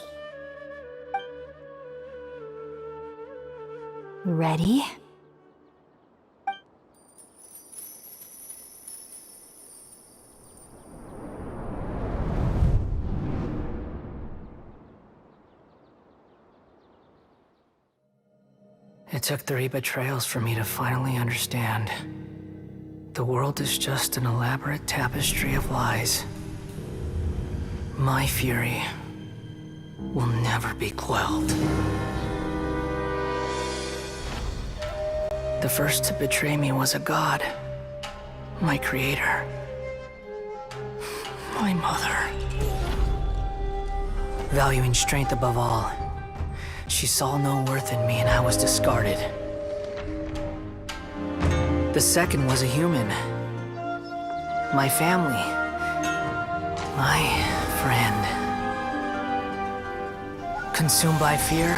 S1: Ready?
S12: It took 3 betrayals for me to finally understand. The world is just an elaborate tapestry of lies. My fury will never be quelled. The first to betray me was a god. My creator. My mother. Valuing strength above all, she saw no worth in me and I was discarded. The second was a human. My family. My friend. Consumed by fear,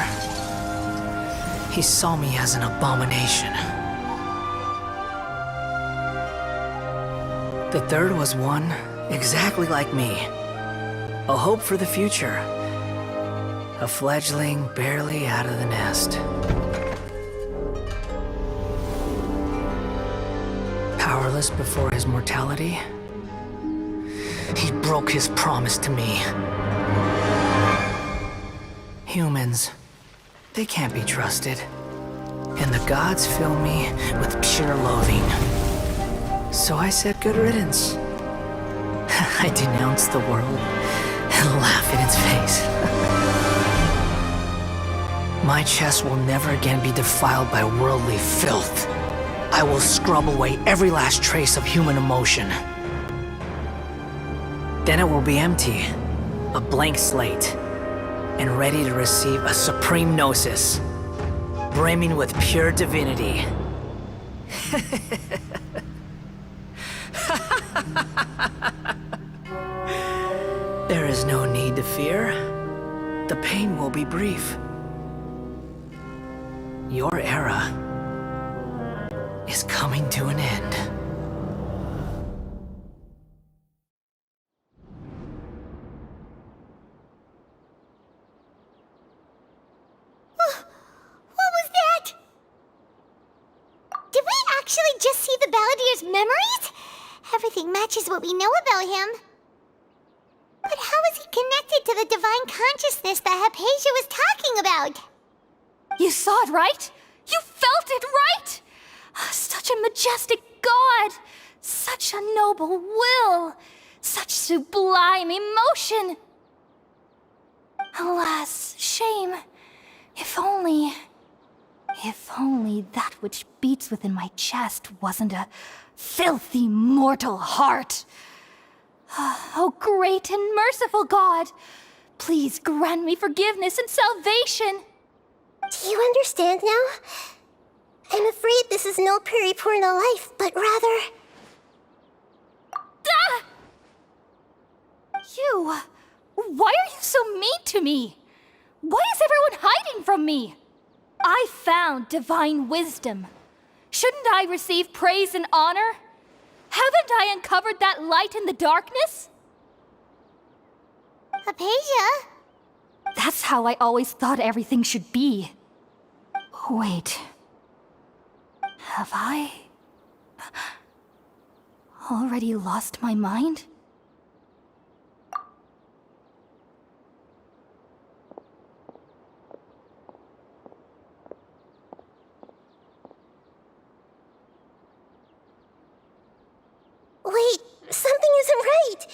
S12: he saw me as an abomination. The third was one exactly like me. A hope for the future. A fledgling barely out of the nest. Powerless before his mortality, he broke his promise to me. Humans, they can't be trusted. And the gods fill me with pure loathing. So I said good riddance. I denounced the world and laugh in its face. My chest will never again be defiled by worldly filth. I will scrub away every last trace of human emotion. Then it will be empty, a blank slate, and ready to receive a supreme gnosis, brimming with pure divinity. There is no need to fear. The pain will be brief. Your era is coming to an end.
S2: What was that? Did we actually just see the Baladier's memories? Everything matches what we know about him. But how is he connected to the divine consciousness that Hypatia was talking about?
S1: You saw it, right? You felt it, right? Such a majestic god! Such a noble will! Such sublime emotion! Alas, shame. If only that which beats within my chest wasn't a filthy mortal heart. Oh, great and merciful God! Please grant me forgiveness and salvation!
S3: Do you understand now? I'm afraid this is no Puripurna life, but rather...
S1: Ah! You... Why are you so mean to me? Why is everyone hiding from me? I found divine wisdom. Shouldn't I receive praise and honor? Haven't I uncovered that light in the darkness?
S2: Hypatia?
S1: That's how I always thought everything should be. Wait. Have I already lost my mind?
S3: Wait, something isn't right.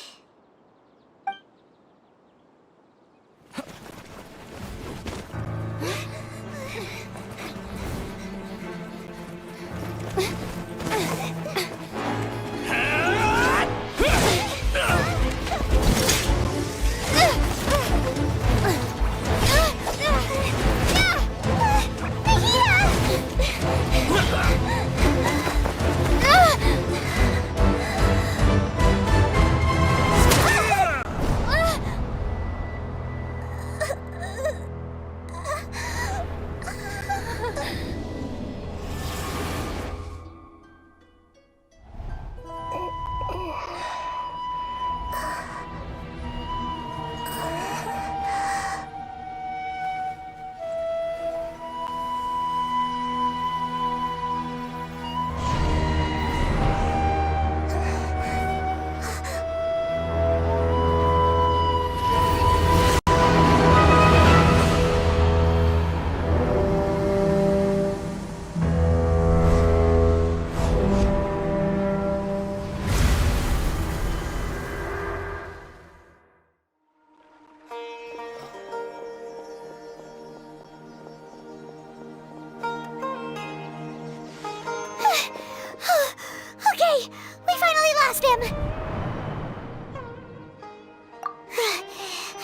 S2: Okay, we finally lost him.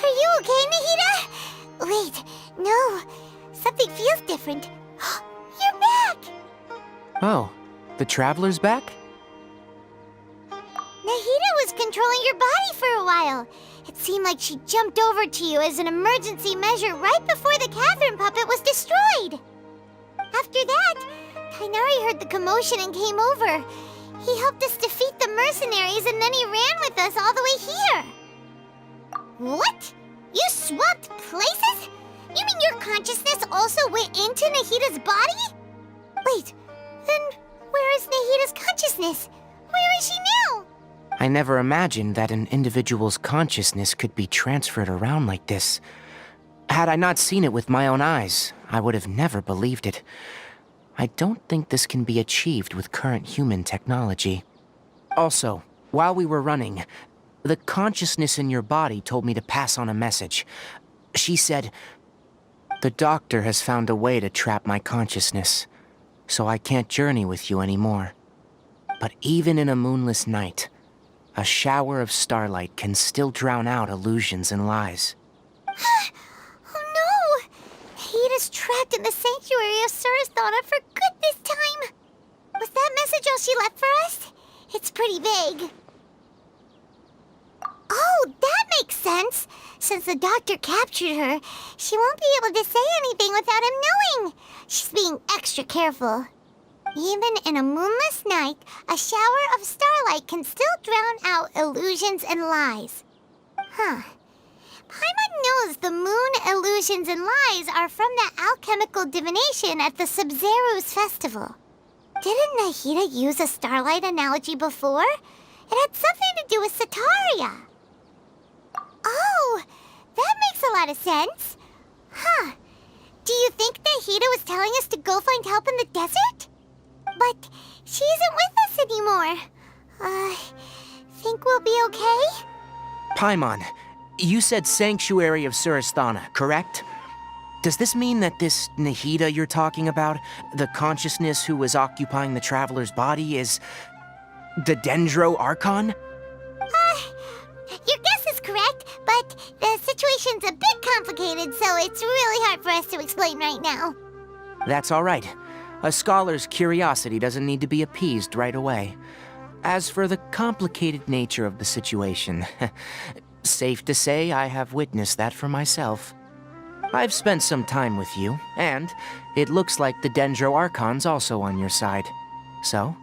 S2: Are you okay, Nahida? Wait, no. Something feels different. You're back!
S13: Oh, the Traveler's back?
S2: Nahida was controlling your body for a while. It seemed like she jumped over to you as an emergency measure right before the Catherine puppet was destroyed. After that, Kainari heard the commotion and came over. He helped us defeat the mercenaries and then he ran with us all the way here. What? You swapped places? You mean your consciousness also went into Nahida's body? Wait, then where is Nahida's consciousness? Where is she now?
S13: I never imagined that an individual's consciousness could be transferred around like this. Had I not seen it with my own eyes, I would have never believed it. I don't think this can be achieved with current human technology. Also, while we were running, the consciousness in your body told me to pass on a message. She said, "The doctor has found a way to trap my consciousness, so I can't journey with you anymore. But even in a moonless night, a shower of starlight can still drown out illusions and lies."
S2: Oh no! Nahida's trapped in the sanctuary of Surasthana for good this time. Was that message all she left for us? It's pretty vague. Oh, that makes sense. Since the doctor captured her, she won't be able to say anything without him knowing. She's being extra careful. Even in a moonless night, a shower of starlight can still drown out illusions and lies. Huh. Paimon knows the moon illusions and lies are from that alchemical divination at the Sub-Zero's festival. Didn't Nahida use a starlight analogy before? It had something to do with Sataria. Oh, that makes a lot of sense. Huh. Do you think Nahida was telling us to go find help in the desert? But she isn't with us anymore. Think we'll be okay?
S13: Paimon, you said Sanctuary of Surasthana, correct? Does this mean that this Nahida you're talking about, the consciousness who was occupying the traveler's body, is the Dendro Archon?
S2: Your guess is correct, but the situation's a bit complicated, so it's really hard for us to explain right now.
S13: That's all right. A scholar's curiosity doesn't need to be appeased right away. As for the complicated nature of the situation, safe to say I have witnessed that for myself. I've spent some time with you, and it looks like the Dendro Archon's also on your side. So,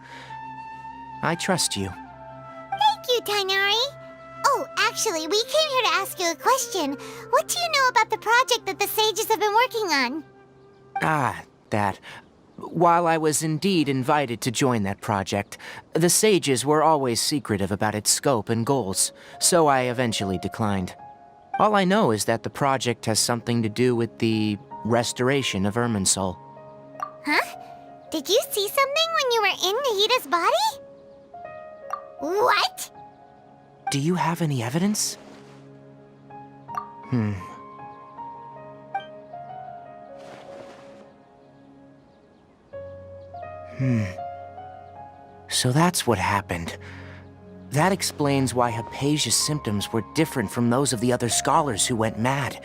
S13: I trust you.
S2: Thank you, Tighnari. Oh, actually, we came here to ask you a question. What do you know about the project that the sages have been working on?
S13: That. While I was indeed invited to join that project, the sages were always secretive about its scope and goals, so I eventually declined. All I know is that the project has something to do with the restoration of Irminsul.
S2: Huh? Did you see something when you were in Nahida's body? What?
S13: Do you have any evidence? So that's what happened. That explains why Hypatia's symptoms were different from those of the other scholars who went mad.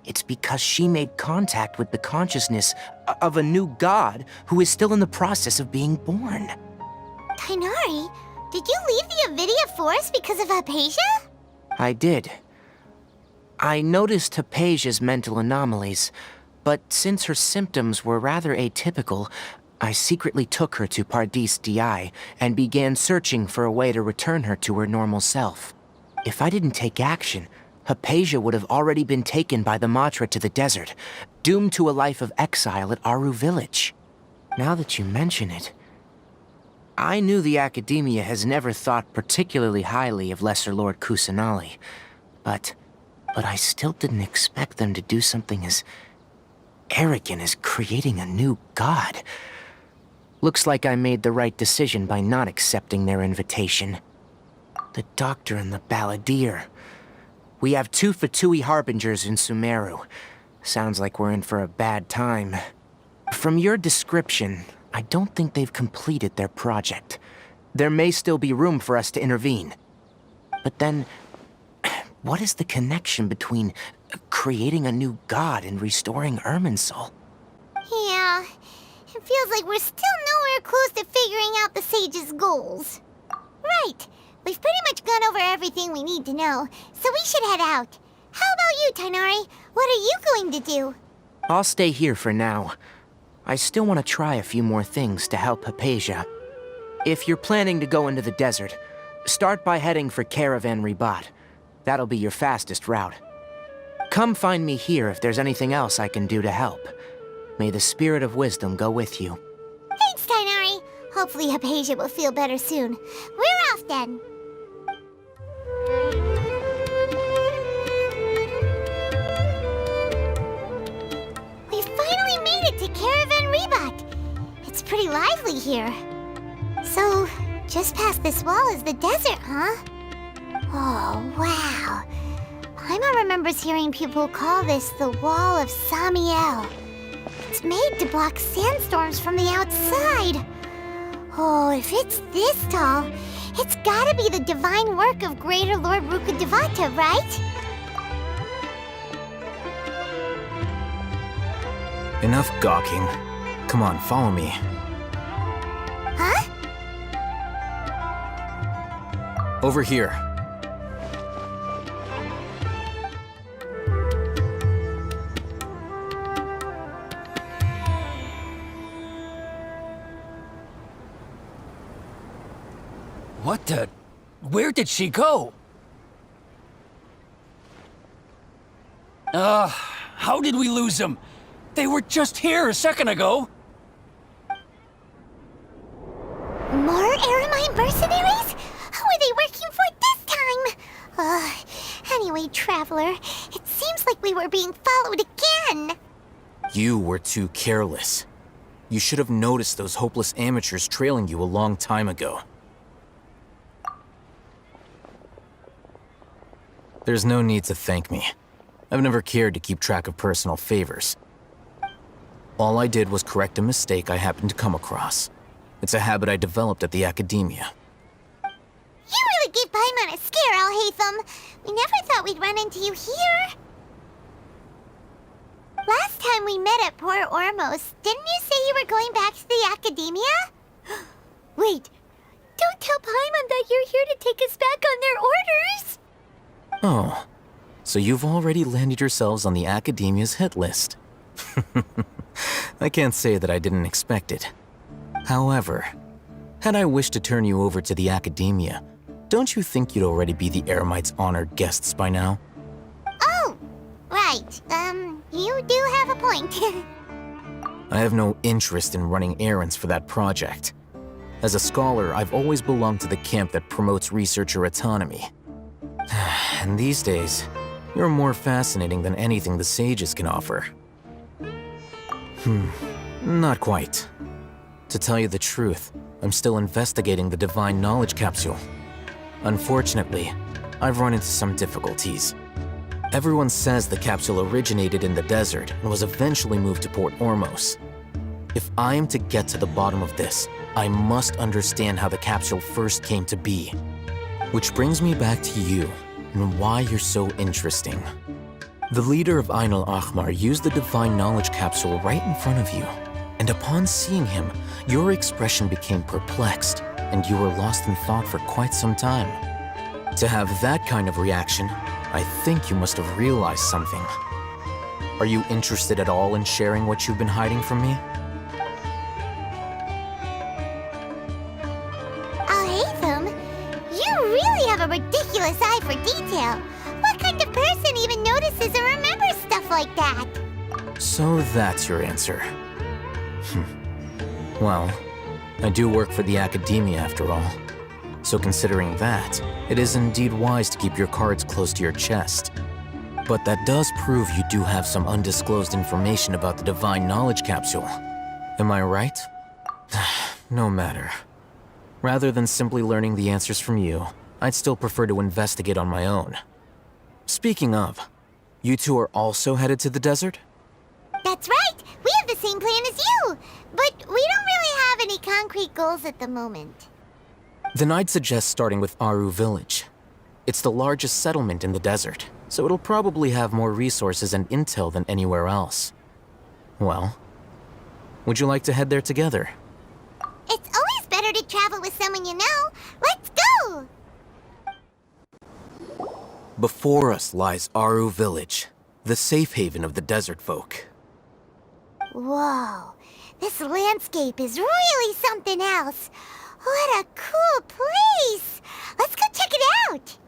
S13: It's because she made contact with the consciousness of a new god who is still in the process of being born.
S2: Tighnari, did you leave the Avidia Forest because of Hypatia?
S13: I did. I noticed Hypatia's mental anomalies, but since her symptoms were rather atypical, I secretly took her to Pardis Di and began searching for a way to return her to her normal self. If I didn't take action, Hypatia would have already been taken by the Matra to the desert, doomed to a life of exile at Aru Village. Now that you mention it, I knew the Academia has never thought particularly highly of Lesser Lord Kusanali, but I still didn't expect them to do something as arrogant as creating a new god. Looks like I made the right decision by not accepting their invitation. The Doctor and the Balladeer. We have 2 Fatui Harbingers in Sumeru. Sounds like we're in for a bad time. From your description, I don't think they've completed their project. There may still be room for us to intervene. But then, what is the connection between creating a new god and restoring Irminsul?
S2: Yeah, it feels like we're still nowhere close to figuring out the sage's goals. Right, we've pretty much gone over everything we need to know, so we should head out. How about you, Tighnari? What are you going to do?
S13: I'll stay here for now. I still want to try a few more things to help Hypatia. If you're planning to go into the desert, start by heading for Caravan Ribat. That'll be your fastest route. Come find me here if there's anything else I can do to help. May the spirit of wisdom go with you.
S2: Thanks, Tighnari. Hopefully Hypatia will feel better soon. We're off then. We finally made it to Caravan Ribat. It's pretty lively here. So, just past this wall is the desert, huh? Oh, wow. Paimon remembers hearing people call this the Wall of Samiel. It's made to block sandstorms from the outside. Oh, if it's this tall, it's gotta be the divine work of Greater Lord Rukkhadevata, right?
S10: Enough gawking. Come on, follow me.
S2: Huh?
S10: Over here.
S11: What the? Where did she go? How did we lose them? They were just here a second ago.
S2: More Aramine mercenaries? Who are they working for this time? Anyway, Traveler, it seems like we were being followed again.
S13: You were too careless. You should have noticed those hopeless amateurs trailing you a long time ago. There's no need to thank me. I've never cared to keep track of personal favors. All I did was correct a mistake I happened to come across. It's a habit I developed at the Academia.
S2: You really gave Paimon a scare, Alhaitham. We never thought we'd run into you here. Last time we met at Port Ormos, didn't you say you were going back to the Academia? Wait, don't tell Paimon that you're here to take us back on their orders!
S13: Oh, so you've already landed yourselves on the Academia's hit list. I can't say that I didn't expect it. However, had I wished to turn you over to the Academia, don't you think you'd already be the Eremites' honored guests by now?
S2: Oh, right. You do have a point.
S13: I have no interest in running errands for that project. As a scholar, I've always belonged to the camp that promotes researcher autonomy. And these days, you're more fascinating than anything the sages can offer. Not quite. To tell you the truth, I'm still investigating the Divine Knowledge Capsule. Unfortunately, I've run into some difficulties. Everyone says the capsule originated in the desert and was eventually moved to Port Ormos. If I am to get to the bottom of this, I must understand how the capsule first came to be. Which brings me back to you, and why you're so interesting. The leader of Ain al-Ahmar used the Divine Knowledge Capsule right in front of you, and upon seeing him, your expression became perplexed, and you were lost in thought for quite some time. To have that kind of reaction, I think you must have realized something. Are you interested at all in sharing what you've been hiding from me?
S2: Alhaitham, you really have a ridiculous eye for detail. What kind of person even notices or remembers stuff like that?
S13: So that's your answer. Well, I do work for the Academia after all. So considering that, it is indeed wise to keep your cards close to your chest. But that does prove you do have some undisclosed information about the Divine Knowledge Capsule. Am I right? No matter. Rather than simply learning the answers from you, I'd still prefer to investigate on my own. Speaking of, you two are also headed to the desert?
S2: That's right! We have the same plan as you! But we don't really have any concrete goals at the moment.
S13: Then I'd suggest starting with Aru Village. It's the largest settlement in the desert, so it'll probably have more resources and intel than anywhere else. Well, would you like to head there together?
S2: It's always better to travel with someone you know. Let's go!
S13: Before us lies Aru Village, the safe haven of the desert folk.
S2: Whoa, this landscape is really something else. What a cool place! Let's go check it out!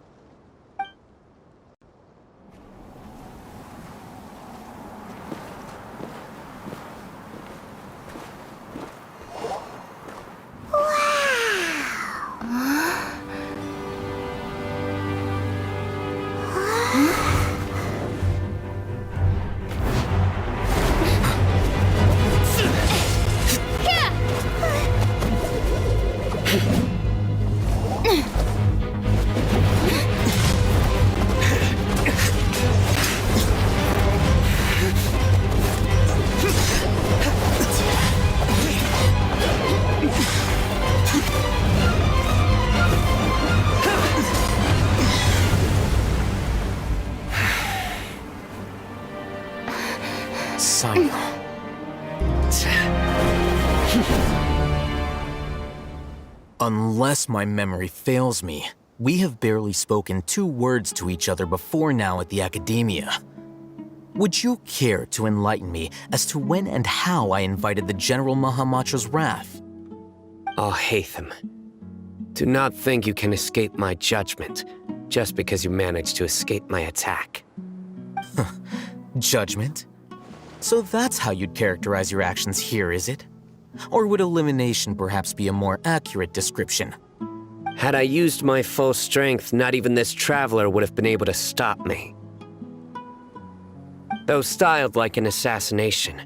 S13: Unless my memory fails me, we have barely spoken 2 words to each other before now at the Academia. Would you care to enlighten me as to when and how I invited the General Mahamatra's wrath?
S14: Alhaitham, Do not think you can escape my judgment, just because you managed to escape my attack.
S13: Judgment? So that's how you'd characterize your actions here, is it? Or would elimination perhaps be a more accurate description?
S14: Had I used my full strength, not even this traveler would have been able to stop me. Though styled like an assassination,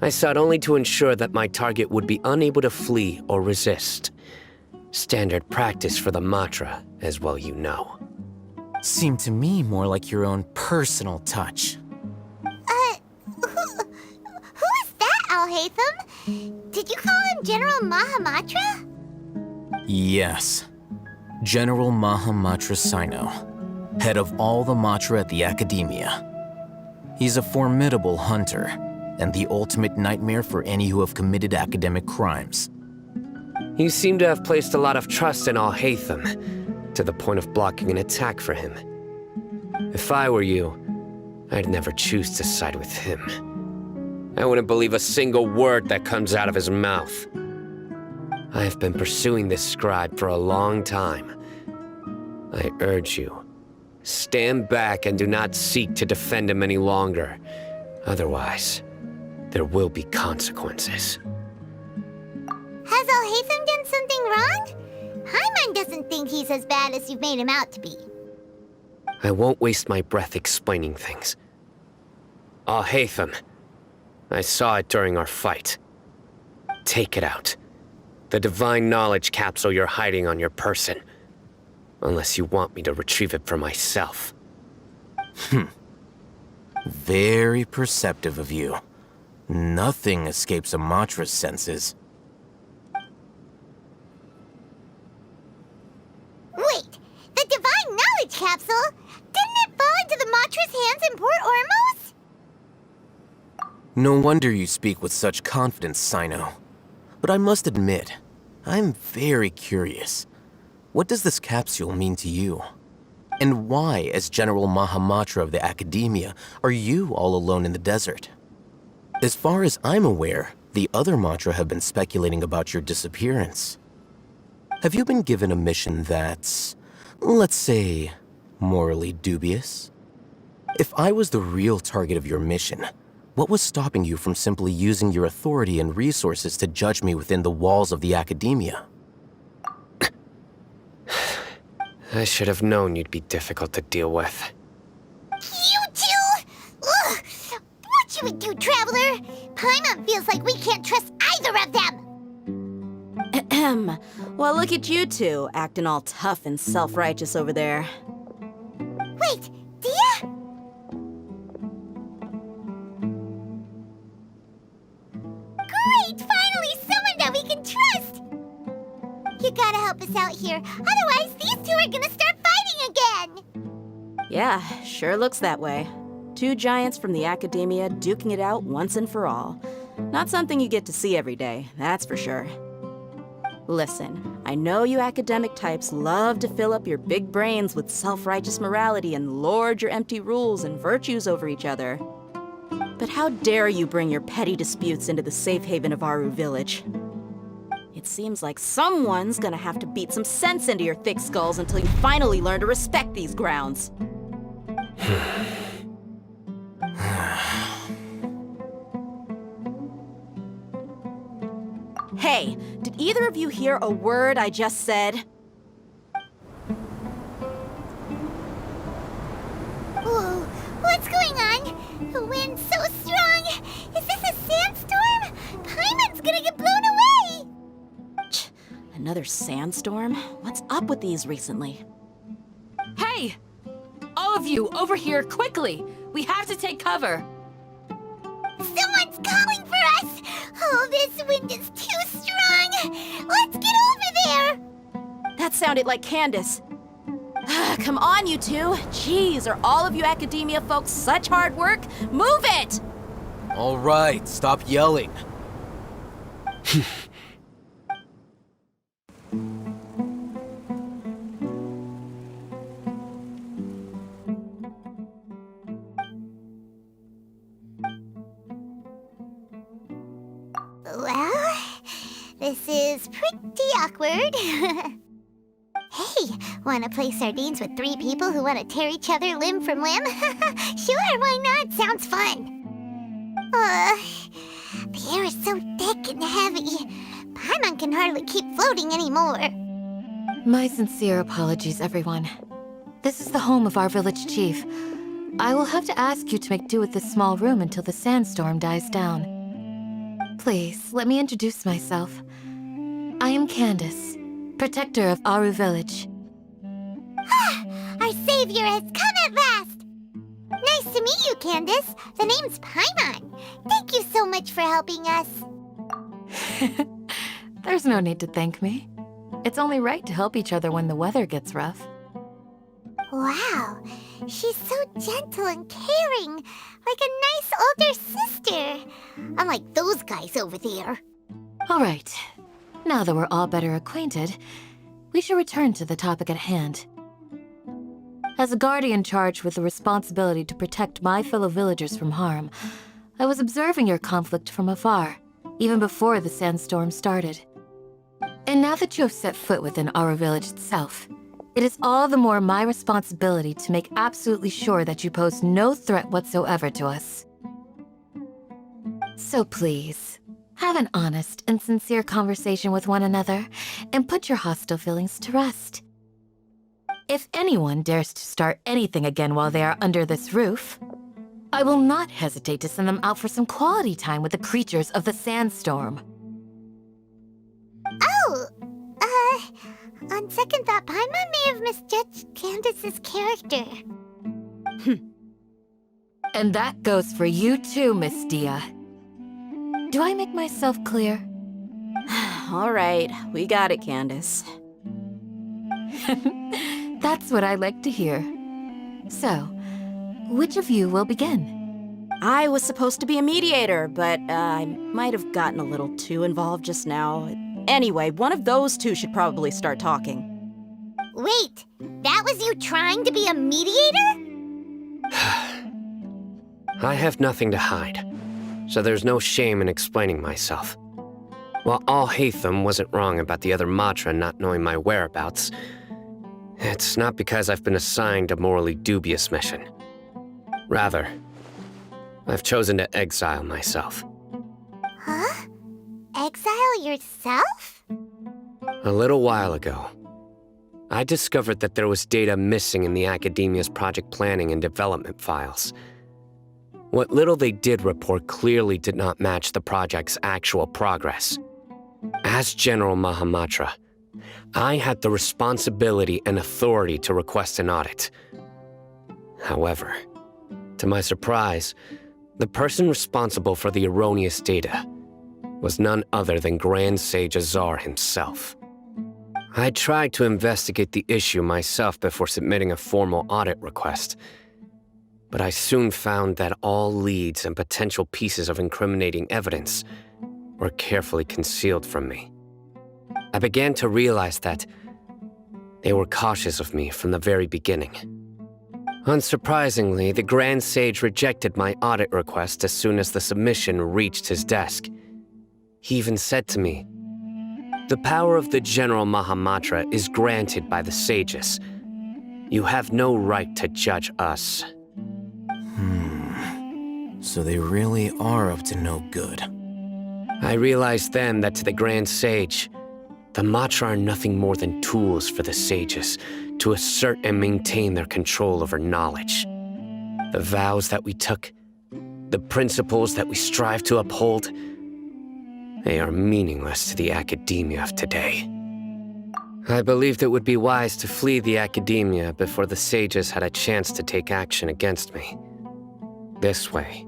S14: I sought only to ensure that my target would be unable to flee or resist. Standard practice for the Matra, as well you know.
S13: Seemed to me more like your own personal touch.
S2: Who is that, Alhaitham? Did you call him General Mahamatra?
S13: Yes. General Mahamatra Sino, head of all the Matra at the Academia. He's a formidable hunter, and the ultimate nightmare for any who have committed academic crimes.
S14: You seem to have placed a lot of trust in Alhaitham, to the point of blocking an attack for him. If I were you, I'd never choose to side with him. I wouldn't believe a single word that comes out of his mouth. I have been pursuing this scribe for a long time. I urge you, stand back and do not seek to defend him any longer. Otherwise, there will be consequences.
S2: Has Alhaitham done something wrong? Paimon doesn't think he's as bad as you've made him out to be.
S14: I won't waste my breath explaining things. Alhaitham, I saw it during our fight. Take it out. The divine knowledge capsule you're hiding on your person. Unless you want me to retrieve it for myself.
S13: Very perceptive of you. Nothing escapes a Matra's senses.
S2: Wait, the divine knowledge capsule? Didn't it fall into the Matra's hands in Port Ormos?
S13: No wonder you speak with such confidence, Sino. But I must admit, I'm very curious. What does this capsule mean to you? And why, as General Mahamatra of the Academia, are you all alone in the desert? As far as I'm aware, the other Matra have been speculating about your disappearance. Have you been given a mission that's, let's say, morally dubious? If I was the real target of your mission, what was stopping you from simply using your authority and resources to judge me within the walls of the Academia?
S14: I should have known you'd be difficult to deal with.
S2: You two? Ugh! What you would do, Traveler? Paimon feels like we can't trust either of them!
S9: Ahem. Well, look at you two, acting all tough and self-righteous over there.
S2: Wait, Dia? Great! Finally, someone that we can trust! You gotta help us out here, otherwise these two are gonna start fighting again!
S9: Yeah, sure looks that way. Two giants from the Academia duking it out once and for all. Not something you get to see every day, that's for sure. Listen, I know you academic types love to fill up your big brains with self-righteous morality and lord your empty rules and virtues over each other. But how dare you bring your petty disputes into the safe haven of Aru Village? It seems like someone's gonna have to beat some sense into your thick skulls until you finally learn to respect these grounds. Hey, did either of you hear a word I just said?
S2: Whoa, what's going on? The wind's so strong! Is this a sandstorm? Paimon's gonna get blown away!
S9: Another sandstorm? What's up with these recently?
S7: Hey! All of you, over here, quickly! We have to take cover!
S2: Someone's calling for us! Oh, this wind is too strong! Let's get over there!
S9: That sounded like Candace. Come on, you two! Jeez, are all of you Academia folks such hard work? Move it!
S13: All right, stop yelling.
S2: Well, this is pretty awkward. Want to play sardines with 3 people who want to tear each other limb from limb? Sure, why not? Sounds fun. The air is so thick and heavy. Paimon can hardly keep floating anymore.
S7: My sincere apologies, everyone. This is the home of our village chief. I will have to ask you to make do with this small room until the sandstorm dies down. Please, let me introduce myself. I am Candace, protector of Aru Village.
S2: Our savior has come at last! Nice to meet you, Candace. The name's Paimon. Thank you so much for helping us.
S7: There's no need to thank me. It's only right to help each other when the weather gets rough.
S2: Wow, she's so gentle and caring, like a nice older sister. Unlike those guys over there.
S7: All right. Now that we're all better acquainted, we should return to the topic at hand. As a guardian charged with the responsibility to protect my fellow villagers from harm, I was observing your conflict from afar, even before the sandstorm started. And now that you have set foot within our village itself, it is all the more my responsibility to make absolutely sure that you pose no threat whatsoever to us. So please, have an honest and sincere conversation with one another, and put your hostile feelings to rest. If anyone dares to start anything again while they are under this roof, I will not hesitate to send them out for some quality time with the creatures of the sandstorm.
S2: Oh, on second thought, Paimon may have misjudged Candace's character.
S7: And that goes for you too, Miss Dia. Do I make myself clear?
S9: All right, we got it, Candace.
S7: That's what I like to hear. So, which of you will begin?
S9: I was supposed to be a mediator, but I might have gotten a little too involved just now. Anyway, one of those two should probably start talking.
S2: Wait, that was you trying to be a mediator?
S14: I have nothing to hide, so there's no shame in explaining myself. While Alhaitham wasn't wrong about the other Matra not knowing my whereabouts, it's not because I've been assigned a morally dubious mission. Rather, I've chosen to exile myself.
S2: Huh? Exile yourself?
S14: A little while ago, I discovered that there was data missing in the Academia's project planning and development files. What little they did report clearly did not match the project's actual progress. As General Mahamatra, I had the responsibility and authority to request an audit. However, to my surprise, the person responsible for the erroneous data was none other than Grand Sage Azar himself. I tried to investigate the issue myself before submitting a formal audit request, but I soon found that all leads and potential pieces of incriminating evidence were carefully concealed from me. I began to realize that they were cautious of me from the very beginning. Unsurprisingly, the Grand Sage rejected my audit request as soon as the submission reached his desk. He even said to me, "The power of the General Mahamatra is granted by the sages. You have no right to judge us."
S13: So they really are up to no good.
S14: I realized then that to the Grand Sage, the Matra are nothing more than tools for the sages to assert and maintain their control over knowledge. The vows that we took, the principles that we strive to uphold, they are meaningless to the academia of today. I believed it would be wise to flee the academia before the sages had a chance to take action against me. This way,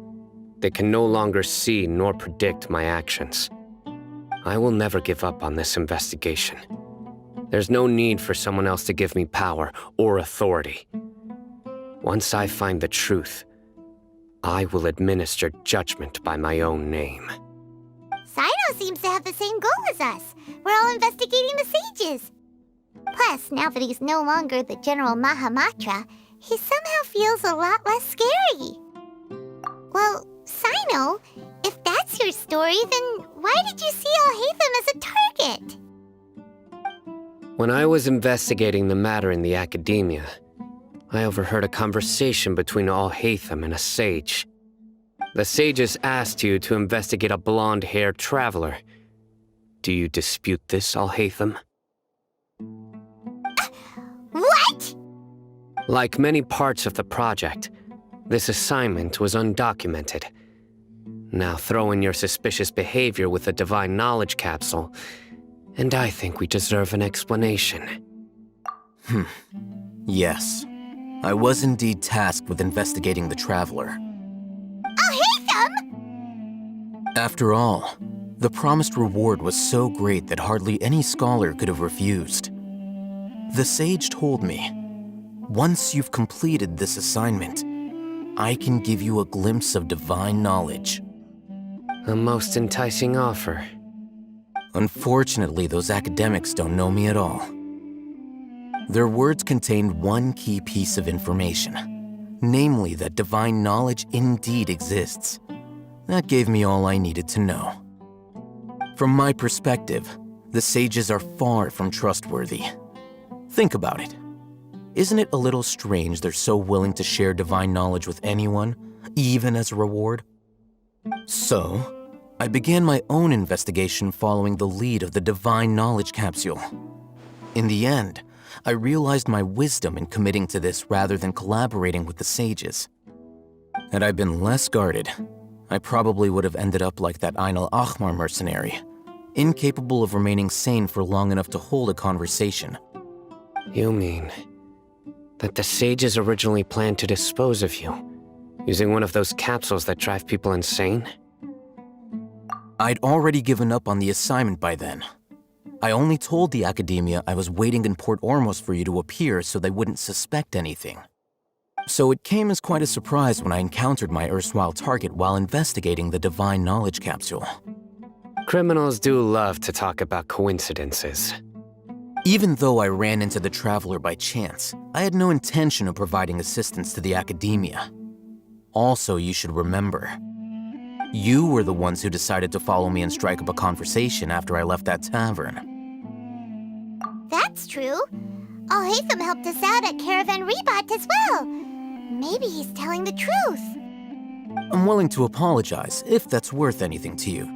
S14: they can no longer see nor predict my actions. I will never give up on this investigation. There's no need for someone else to give me power or authority. Once I find the truth, I will administer judgment by my own name.
S2: Sino seems to have the same goal as us. We're all investigating the sages. Plus, now that he's no longer the General Mahamatra, he somehow feels a lot less scary. Well, Sino, if that's your story, then why did you see Alhaitham as a target?
S14: When I was investigating the matter in the academia, I overheard a conversation between Alhaitham and a sage. The sages asked you to investigate a blonde-haired traveler. Do you dispute this, Alhaitham?
S2: What?
S14: Like many parts of the project, this assignment was undocumented. Now throw in your suspicious behavior with the Divine Knowledge Capsule, and I think we deserve an explanation.
S15: Yes. I was indeed tasked with investigating the Traveler. After all, the promised reward was so great that hardly any scholar could have refused. The sage told me, once you've completed this assignment, I can give you a glimpse of divine knowledge.
S14: A most enticing offer.
S15: Unfortunately, those academics don't know me at all. Their words contained one key piece of information, namely that divine knowledge indeed exists. That gave me all I needed to know. From my perspective, the sages are far from trustworthy. Think about it. Isn't it a little strange they're so willing to share divine knowledge with anyone, even as a reward? So, I began my own investigation following the lead of the Divine Knowledge Capsule. In the end, I realized my wisdom in committing to this rather than collaborating with the sages. Had I been less guarded, I probably would have ended up like that Ain al-Ahmar mercenary, incapable of remaining sane for long enough to hold a conversation.
S14: You mean that the sages originally planned to dispose of you, using one of those capsules that drive people insane?
S15: I'd already given up on the assignment by then. I only told the Academia I was waiting in Port Ormos for you to appear so they wouldn't suspect anything. So it came as quite a surprise when I encountered my erstwhile target while investigating the Divine Knowledge Capsule.
S14: Criminals do love to talk about coincidences.
S15: Even though I ran into the Traveler by chance, I had no intention of providing assistance to the Academia. Also, you should remember, you were the ones who decided to follow me and strike up a conversation after I left that tavern.
S2: That's true. Alhaitham helped us out at Caravan Rebat as well. Maybe he's telling the truth.
S15: I'm willing to apologize if that's worth anything to you.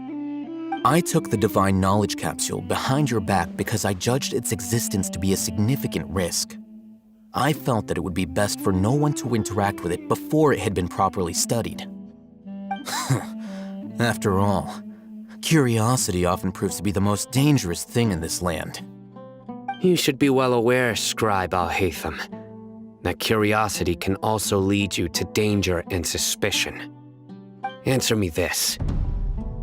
S15: I took the Divine Knowledge Capsule behind your back because I judged its existence to be a significant risk. I felt that it would be best for no one to interact with it before it had been properly studied. After all, curiosity often proves to be the most dangerous thing in this land.
S14: You should be well aware, Scribe Alhaitham, that curiosity can also lead you to danger and suspicion. Answer me this.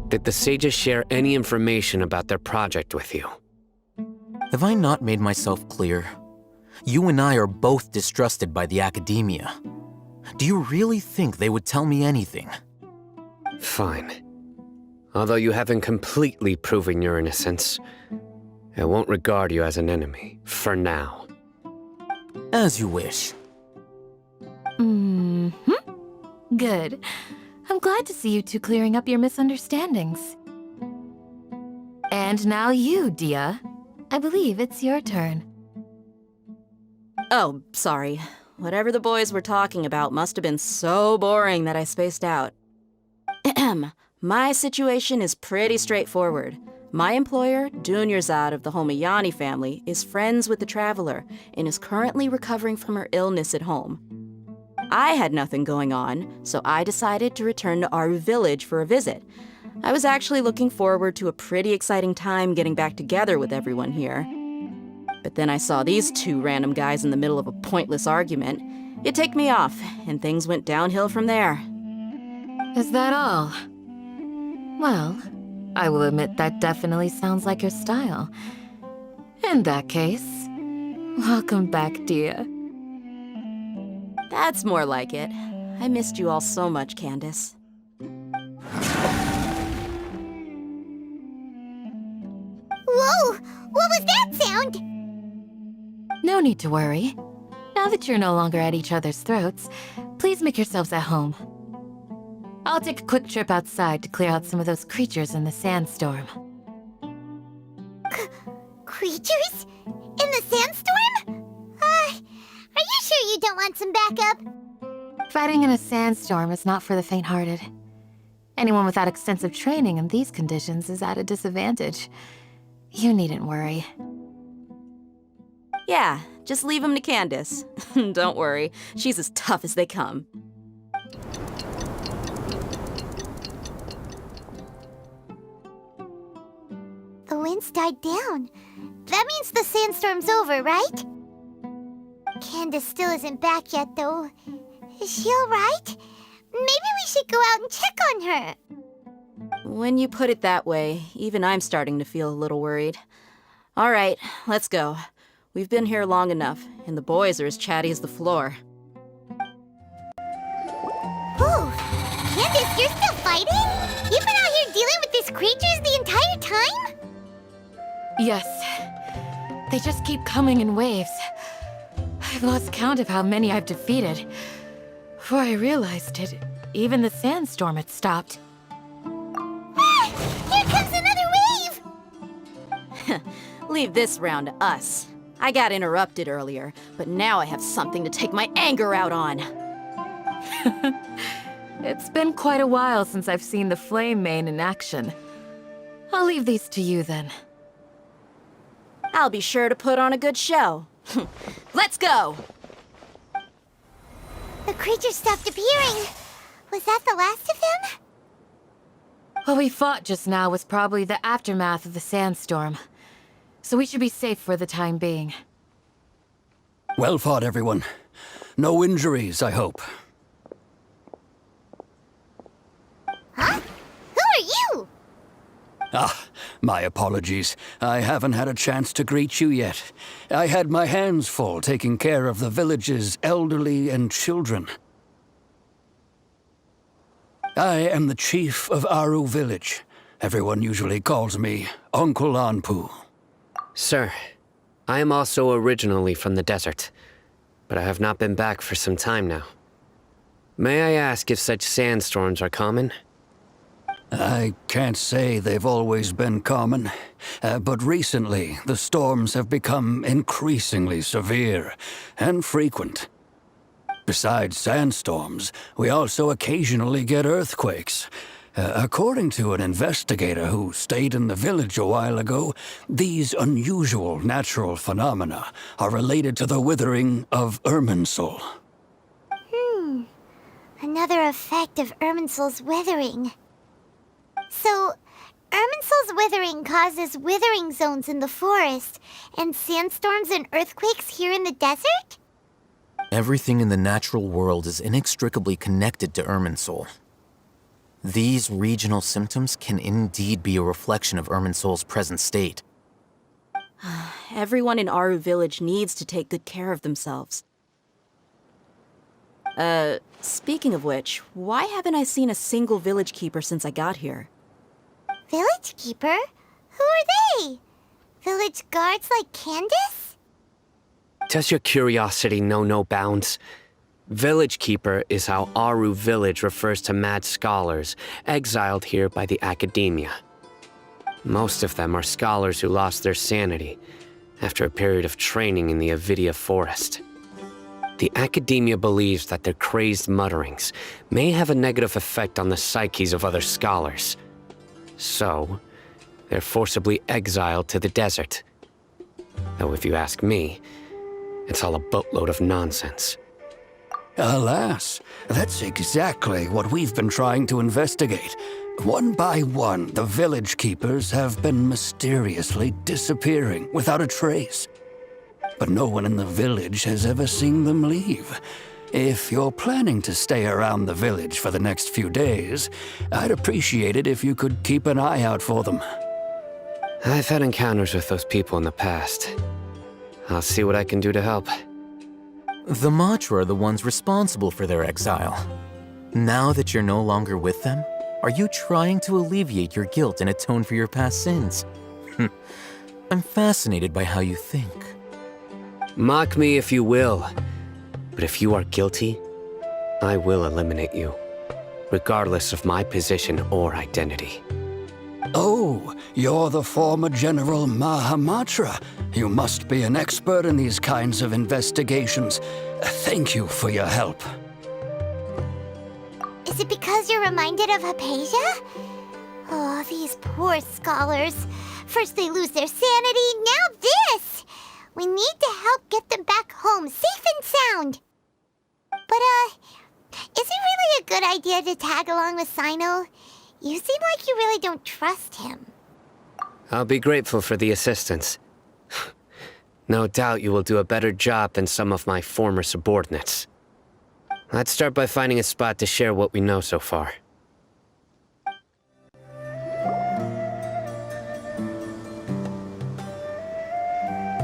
S14: Did the sages share any information about their project with you?
S15: Have I not made myself clear? You and I are both distrusted by the Academia. Do you really think they would tell me anything?
S14: Fine. Although you haven't completely proven your innocence, I won't regard you as an enemy, for now.
S15: As you wish.
S7: Good. I'm glad to see you two clearing up your misunderstandings. And now you, Dia. I believe it's your turn.
S9: Oh, sorry. Whatever the boys were talking about must have been so boring that I spaced out. My situation is pretty straightforward. My employer, Dunyarzad of the Homayani family, is friends with the Traveler and is currently recovering from her illness at home. I had nothing going on, so I decided to return to Aru village for a visit. I was actually looking forward to a pretty exciting time getting back together with everyone here. But then I saw these two random guys in the middle of a pointless argument. It ticked me off, and things went downhill from there.
S7: Is that all? Well, I will admit that definitely sounds like your style. In that case, welcome back, Dia.
S9: That's more like it. I missed you all so much, Candace.
S2: Whoa! What was that sound?
S7: No need to worry. Now that you're no longer at each other's throats, please make yourselves at home. I'll take a quick trip outside to clear out some of those creatures in the sandstorm.
S2: Creatures? In the sandstorm? Are you sure you don't want some backup?
S16: Fighting in a sandstorm is not for the faint-hearted. Anyone without extensive training in these conditions is at a disadvantage. You needn't worry.
S9: Yeah, just leave him to Candace. Don't worry, she's as tough as they come.
S2: The wind's died down. That means the sandstorm's over, right? Candace still isn't back yet, though. Is she alright? Maybe we should go out and check on her.
S9: When you put it that way, even I'm starting to feel a little worried. All right, let's go. We've been here long enough, and the boys are as chatty as the floor.
S2: Ooh, Candace, you're still fighting? You've been out here dealing with these creatures the entire time?
S16: Yes. They just keep coming in waves. I've lost count of how many I've defeated. Before I realized it, even the sandstorm had stopped.
S2: Ah! Here comes another wave!
S9: Leave this round to us. I got interrupted earlier, but now I have something to take my anger out on.
S16: It's been quite a while since I've seen the Flame Mane in action. I'll leave these to you then.
S9: I'll be sure to put on a good show. Let's go!
S2: The creature stopped appearing. Was that the last of them?
S16: What we fought just now was probably the aftermath of the sandstorm. So we should be safe for the time being.
S17: Well fought, everyone. No injuries, I hope.
S2: Huh? Who are you?
S17: Ah, my apologies. I haven't had a chance to greet you yet. I had my hands full taking care of the village's elderly and children. I am the chief of Aru Village. Everyone usually calls me Uncle Anpu.
S14: Sir, I am also originally from the desert, but I have not been back for some time now. May I ask if such sandstorms are common?
S17: I can't say they've always been common, but recently the storms have become increasingly severe and frequent. Besides sandstorms, we also occasionally get earthquakes. According to an investigator who stayed in the village a while ago, these unusual natural phenomena are related to the withering of Irminsul.
S2: Another effect of Irminsul's withering. So, Irminsul's withering causes withering zones in the forest, and sandstorms and earthquakes here in the desert?
S15: Everything in the natural world is inextricably connected to Irminsul. These regional symptoms can indeed be a reflection of Irminsul's present state.
S9: Everyone in Aru Village needs to take good care of themselves. Speaking of which, why haven't I seen a single village keeper since I got here?
S2: Village keeper? Who are they? Village guards like Candace?
S14: Does your curiosity know no bounds? Village Keeper is how Aru Village refers to mad scholars exiled here by the Academia. Most of them are scholars who lost their sanity after a period of training in the Avidia Forest. The Academia believes that their crazed mutterings may have a negative effect on the psyches of other scholars. So, they're forcibly exiled to the desert. Though if you ask me, it's all a boatload of nonsense.
S17: Alas, that's exactly what we've been trying to investigate. One by one, the village keepers have been mysteriously disappearing without a trace. But no one in the village has ever seen them leave. If you're planning to stay around the village for the next few days, I'd appreciate it if you could keep an eye out for them.
S14: I've had encounters with those people in the past. I'll see what I can do to help.
S15: The Matra are the ones responsible for their exile. Now that you're no longer with them, are you trying to alleviate your guilt and atone for your past sins? I'm fascinated by how you think.
S14: Mock me if you will, but if you are guilty, I will eliminate you, regardless of my position or identity.
S17: Oh, you're the former General Mahamatra. You must be an expert in these kinds of investigations. Thank you for your help.
S2: Is it because you're reminded of Hypatia? Oh, these poor scholars. First they lose their sanity, now this! We need to help get them back home, safe and sound. But, is it really a good idea to tag along with Cyno? You seem like you really don't trust him.
S14: I'll be grateful for the assistance. No doubt you will do a better job than some of my former subordinates. Let's start by finding a spot to share what we know so far.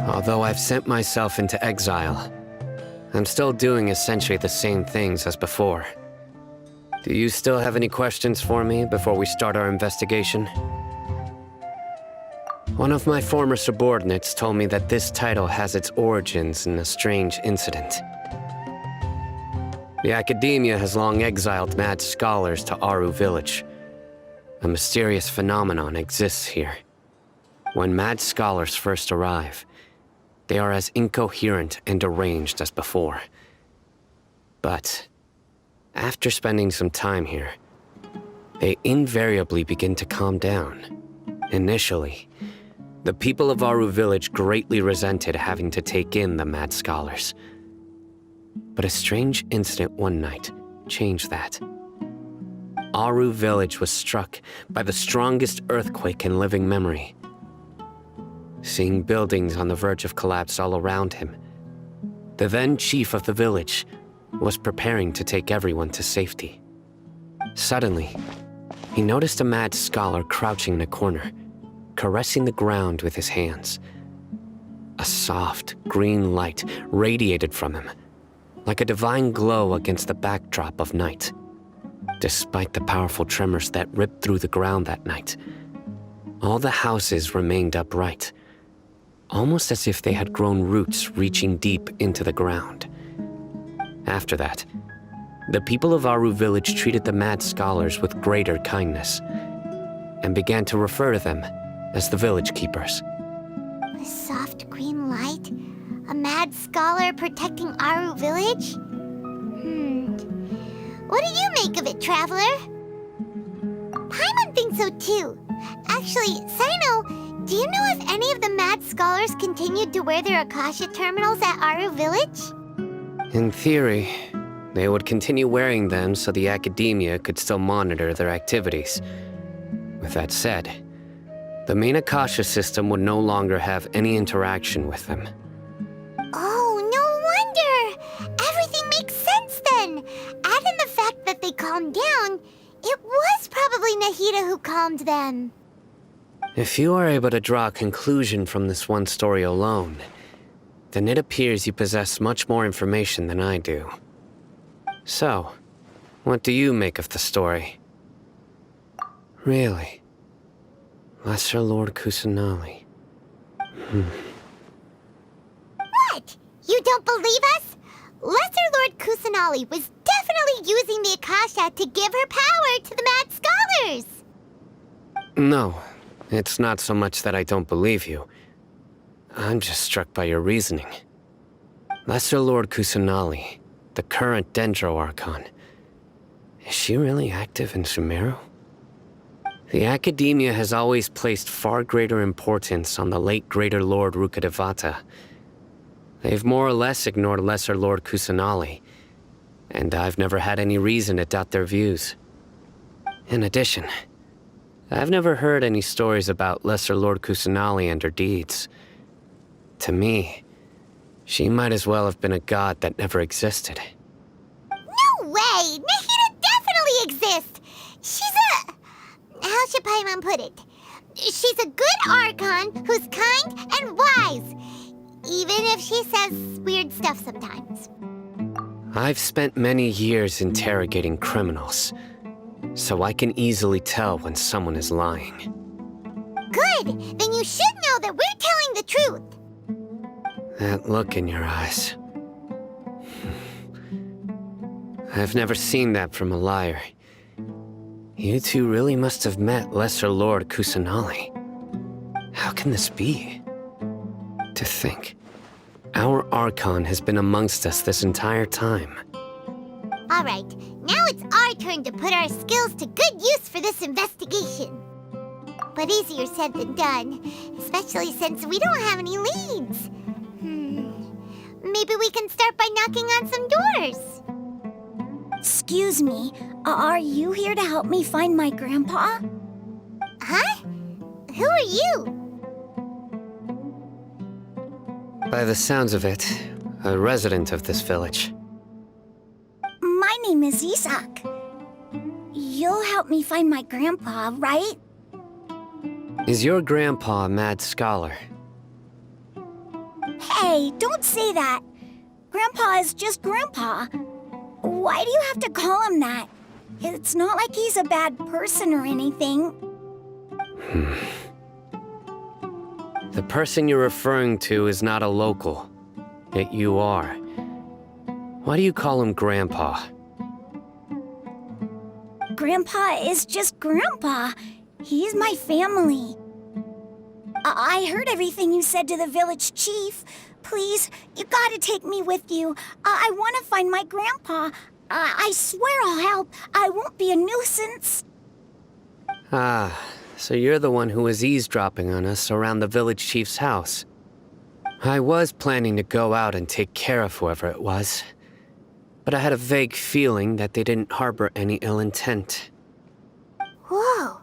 S14: Although I've sent myself into exile, I'm still doing essentially the same things as before. Do you still have any questions for me before we start our investigation? One of my former subordinates told me that this title has its origins in a strange incident. The Academia has long exiled mad scholars to Aru Village. A mysterious phenomenon exists here. When mad scholars first arrive, they are as incoherent and deranged as before. But after spending some time here, they invariably begin to calm down. Initially, the people of Aru Village greatly resented having to take in the mad scholars. But a strange incident one night changed that. Aru Village was struck by the strongest earthquake in living memory. Seeing buildings on the verge of collapse all around him, the then chief of the village was preparing to take everyone to safety. Suddenly, he noticed a mad scholar crouching in a corner, caressing the ground with his hands. A soft, green light radiated from him, like a divine glow against the backdrop of night. Despite the powerful tremors that ripped through the ground that night, all the houses remained upright, almost as if they had grown roots reaching deep into the ground. After that, the people of Aru Village treated the mad scholars with greater kindness, and began to refer to them as the village keepers.
S2: A soft green light? A mad scholar protecting Aru Village? What do you make of it, Traveler? Paimon thinks so too. Actually, Cyno, do you know if any of the mad scholars continued to wear their Akasha terminals at Aru Village?
S14: In theory, they would continue wearing them so the Academia could still monitor their activities. With that said, the main Akasha system would no longer have any interaction with them.
S2: Oh, no wonder! Everything makes sense then! Add in the fact that they calmed down, it was probably Nahida who calmed them.
S14: If you are able to draw a conclusion from this one story alone, then it appears you possess much more information than I do. So, what do you make of the story? Really? Lesser Lord Kusanali.
S2: What? You don't believe us? Lesser Lord Kusanali was definitely using the Akasha to give her power to the mad scholars!
S14: No, it's not so much that I don't believe you. I'm just struck by your reasoning. Lesser Lord Kusanali, the current Dendro Archon, is she really active in Sumeru? The Academia has always placed far greater importance on the late Greater Lord Rukkhadevata. They've more or less ignored Lesser Lord Kusanali, and I've never had any reason to doubt their views. In addition, I've never heard any stories about Lesser Lord Kusanali and her deeds. To me, she might as well have been a god that never existed.
S2: No way! Nahida definitely exists! She's a... how should Paimon put it? She's a good Archon who's kind and wise, even if she says weird stuff sometimes.
S14: I've spent many years interrogating criminals, so I can easily tell when someone is lying.
S2: Good! Then you should know that we're telling the truth!
S14: That look in your eyes. I've never seen that from a liar. You two really must have met Lesser Lord Kusanali. How can this be? To think, our Archon has been amongst us this entire time.
S2: All right, now it's our turn to put our skills to good use for this investigation. But easier said than done, especially since we don't have any leads. Maybe we can start by knocking on some doors.
S1: Excuse me, are you here to help me find my grandpa?
S2: Huh? Who are you?
S14: By the sounds of it, a resident of this village.
S1: My name is Isak. You'll help me find my grandpa, right?
S14: Is your grandpa a mad scholar?
S1: Hey, don't say that. Grandpa is just Grandpa. Why do you have to call him that? It's not like he's a bad person or anything.
S14: The person you're referring to is not a local, yet you are. Why do you call him Grandpa?
S1: Grandpa is just Grandpa. He's my family. I heard everything you said to the village chief. Please, you gotta take me with you. I want to find my grandpa. I swear I'll help. I won't be a nuisance.
S14: Ah, so you're the one who was eavesdropping on us around the village chief's house. I was planning to go out and take care of whoever it was, but I had a vague feeling that they didn't harbor any ill intent.
S2: Whoa.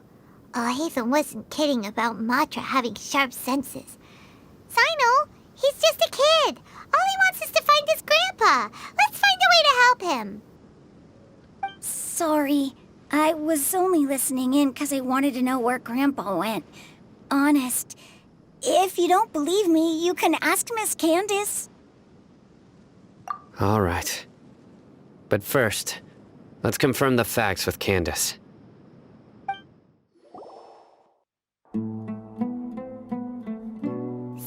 S2: Hatham wasn't kidding about Matra having sharp senses. Sino, he's just a kid. All he wants is to find his grandpa. Let's find a way to help him.
S1: Sorry. I was only listening in because I wanted to know where Grandpa went. Honest. If you don't believe me, you can ask Miss Candace.
S14: All right. But first, let's confirm the facts with Candace.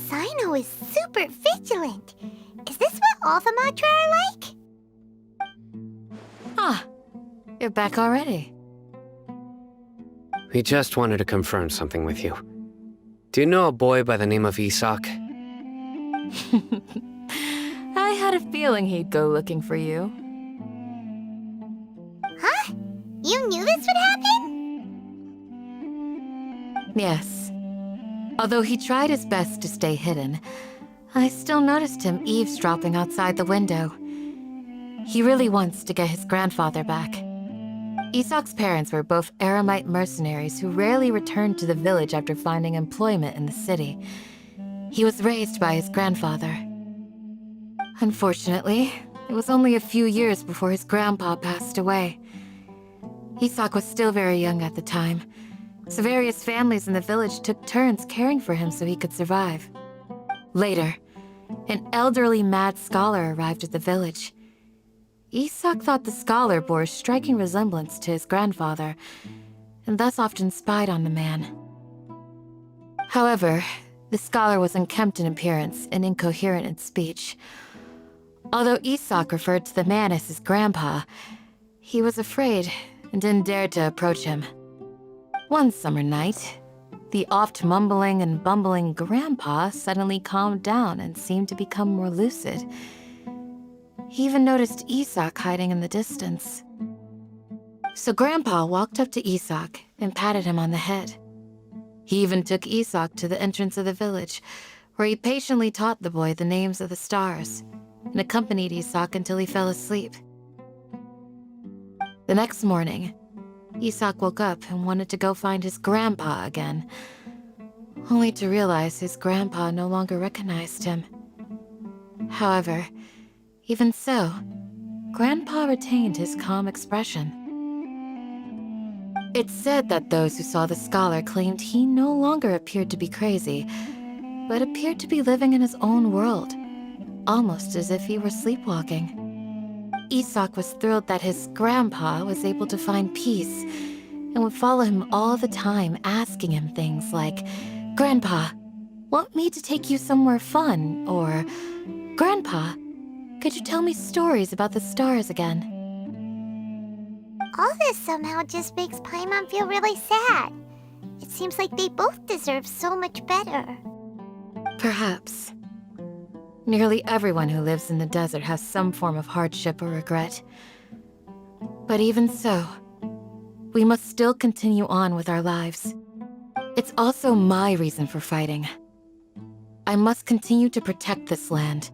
S2: Sino is super vigilant. Is this what all the Matra are like?
S16: Ah, you're back already.
S14: We just wanted to confirm something with you. Do you know a boy by the name of Isak?
S16: I had a feeling he'd go looking for you.
S2: Huh? You knew this would happen?
S16: Yes. Although he tried his best to stay hidden, I still noticed him eavesdropping outside the window. He really wants to get his grandfather back. Isak's parents were both Aramite mercenaries who rarely returned to the village after finding employment in the city. He was raised by his grandfather. Unfortunately, it was only a few years before his grandpa passed away. Isak was still very young at the time, so various families in the village took turns caring for him so he could survive. Later, an elderly mad scholar arrived at the village. Isak thought the scholar bore a striking resemblance to his grandfather, and thus often spied on the man. However, the scholar was unkempt in appearance and incoherent in speech. Although Isak referred to the man as his grandpa, he was afraid and didn't dare to approach him. One summer night, the oft mumbling and bumbling grandpa suddenly calmed down and seemed to become more lucid. He even noticed Isak hiding in the distance. So Grandpa walked up to Isak and patted him on the head. He even took Isak to the entrance of the village, where he patiently taught the boy the names of the stars and accompanied Isak until he fell asleep. The next morning, Isak woke up and wanted to go find his grandpa again, only to realize his grandpa no longer recognized him. However, even so, Grandpa retained his calm expression. It's said that those who saw the scholar claimed he no longer appeared to be crazy, but appeared to be living in his own world, almost as if he were sleepwalking. Isak was thrilled that his grandpa was able to find peace and would follow him all the time, asking him things like, "Grandpa, want me to take you somewhere fun?" Or, "Grandpa, could you tell me stories about the stars again?"
S2: All this somehow just makes Paimon feel really sad. It seems like they both deserve so much better.
S16: Perhaps. Nearly everyone who lives in the desert has some form of hardship or regret. But even so, we must still continue on with our lives. It's also my reason for fighting. I must continue to protect this land.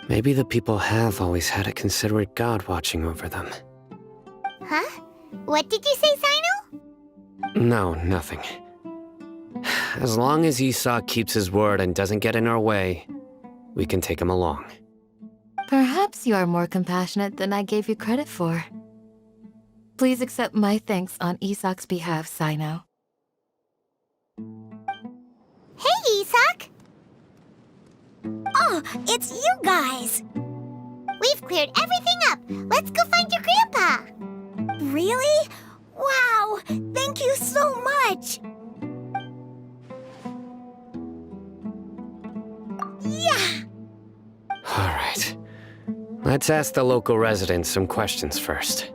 S14: Maybe the people have always had a considerate god watching over them.
S2: Huh? What did you say, Sino?
S14: No, nothing. As long as Esau keeps his word and doesn't get in our way, we can take him along.
S16: Perhaps you are more compassionate than I gave you credit for. Please accept my thanks on Isak's behalf, Sino.
S2: Hey, Isak! Oh, it's you guys! We've cleared everything up. Let's go find your grandpa!
S1: Really? Wow! Thank you so much! Yeah!
S14: All right. Let's ask the local residents some questions first.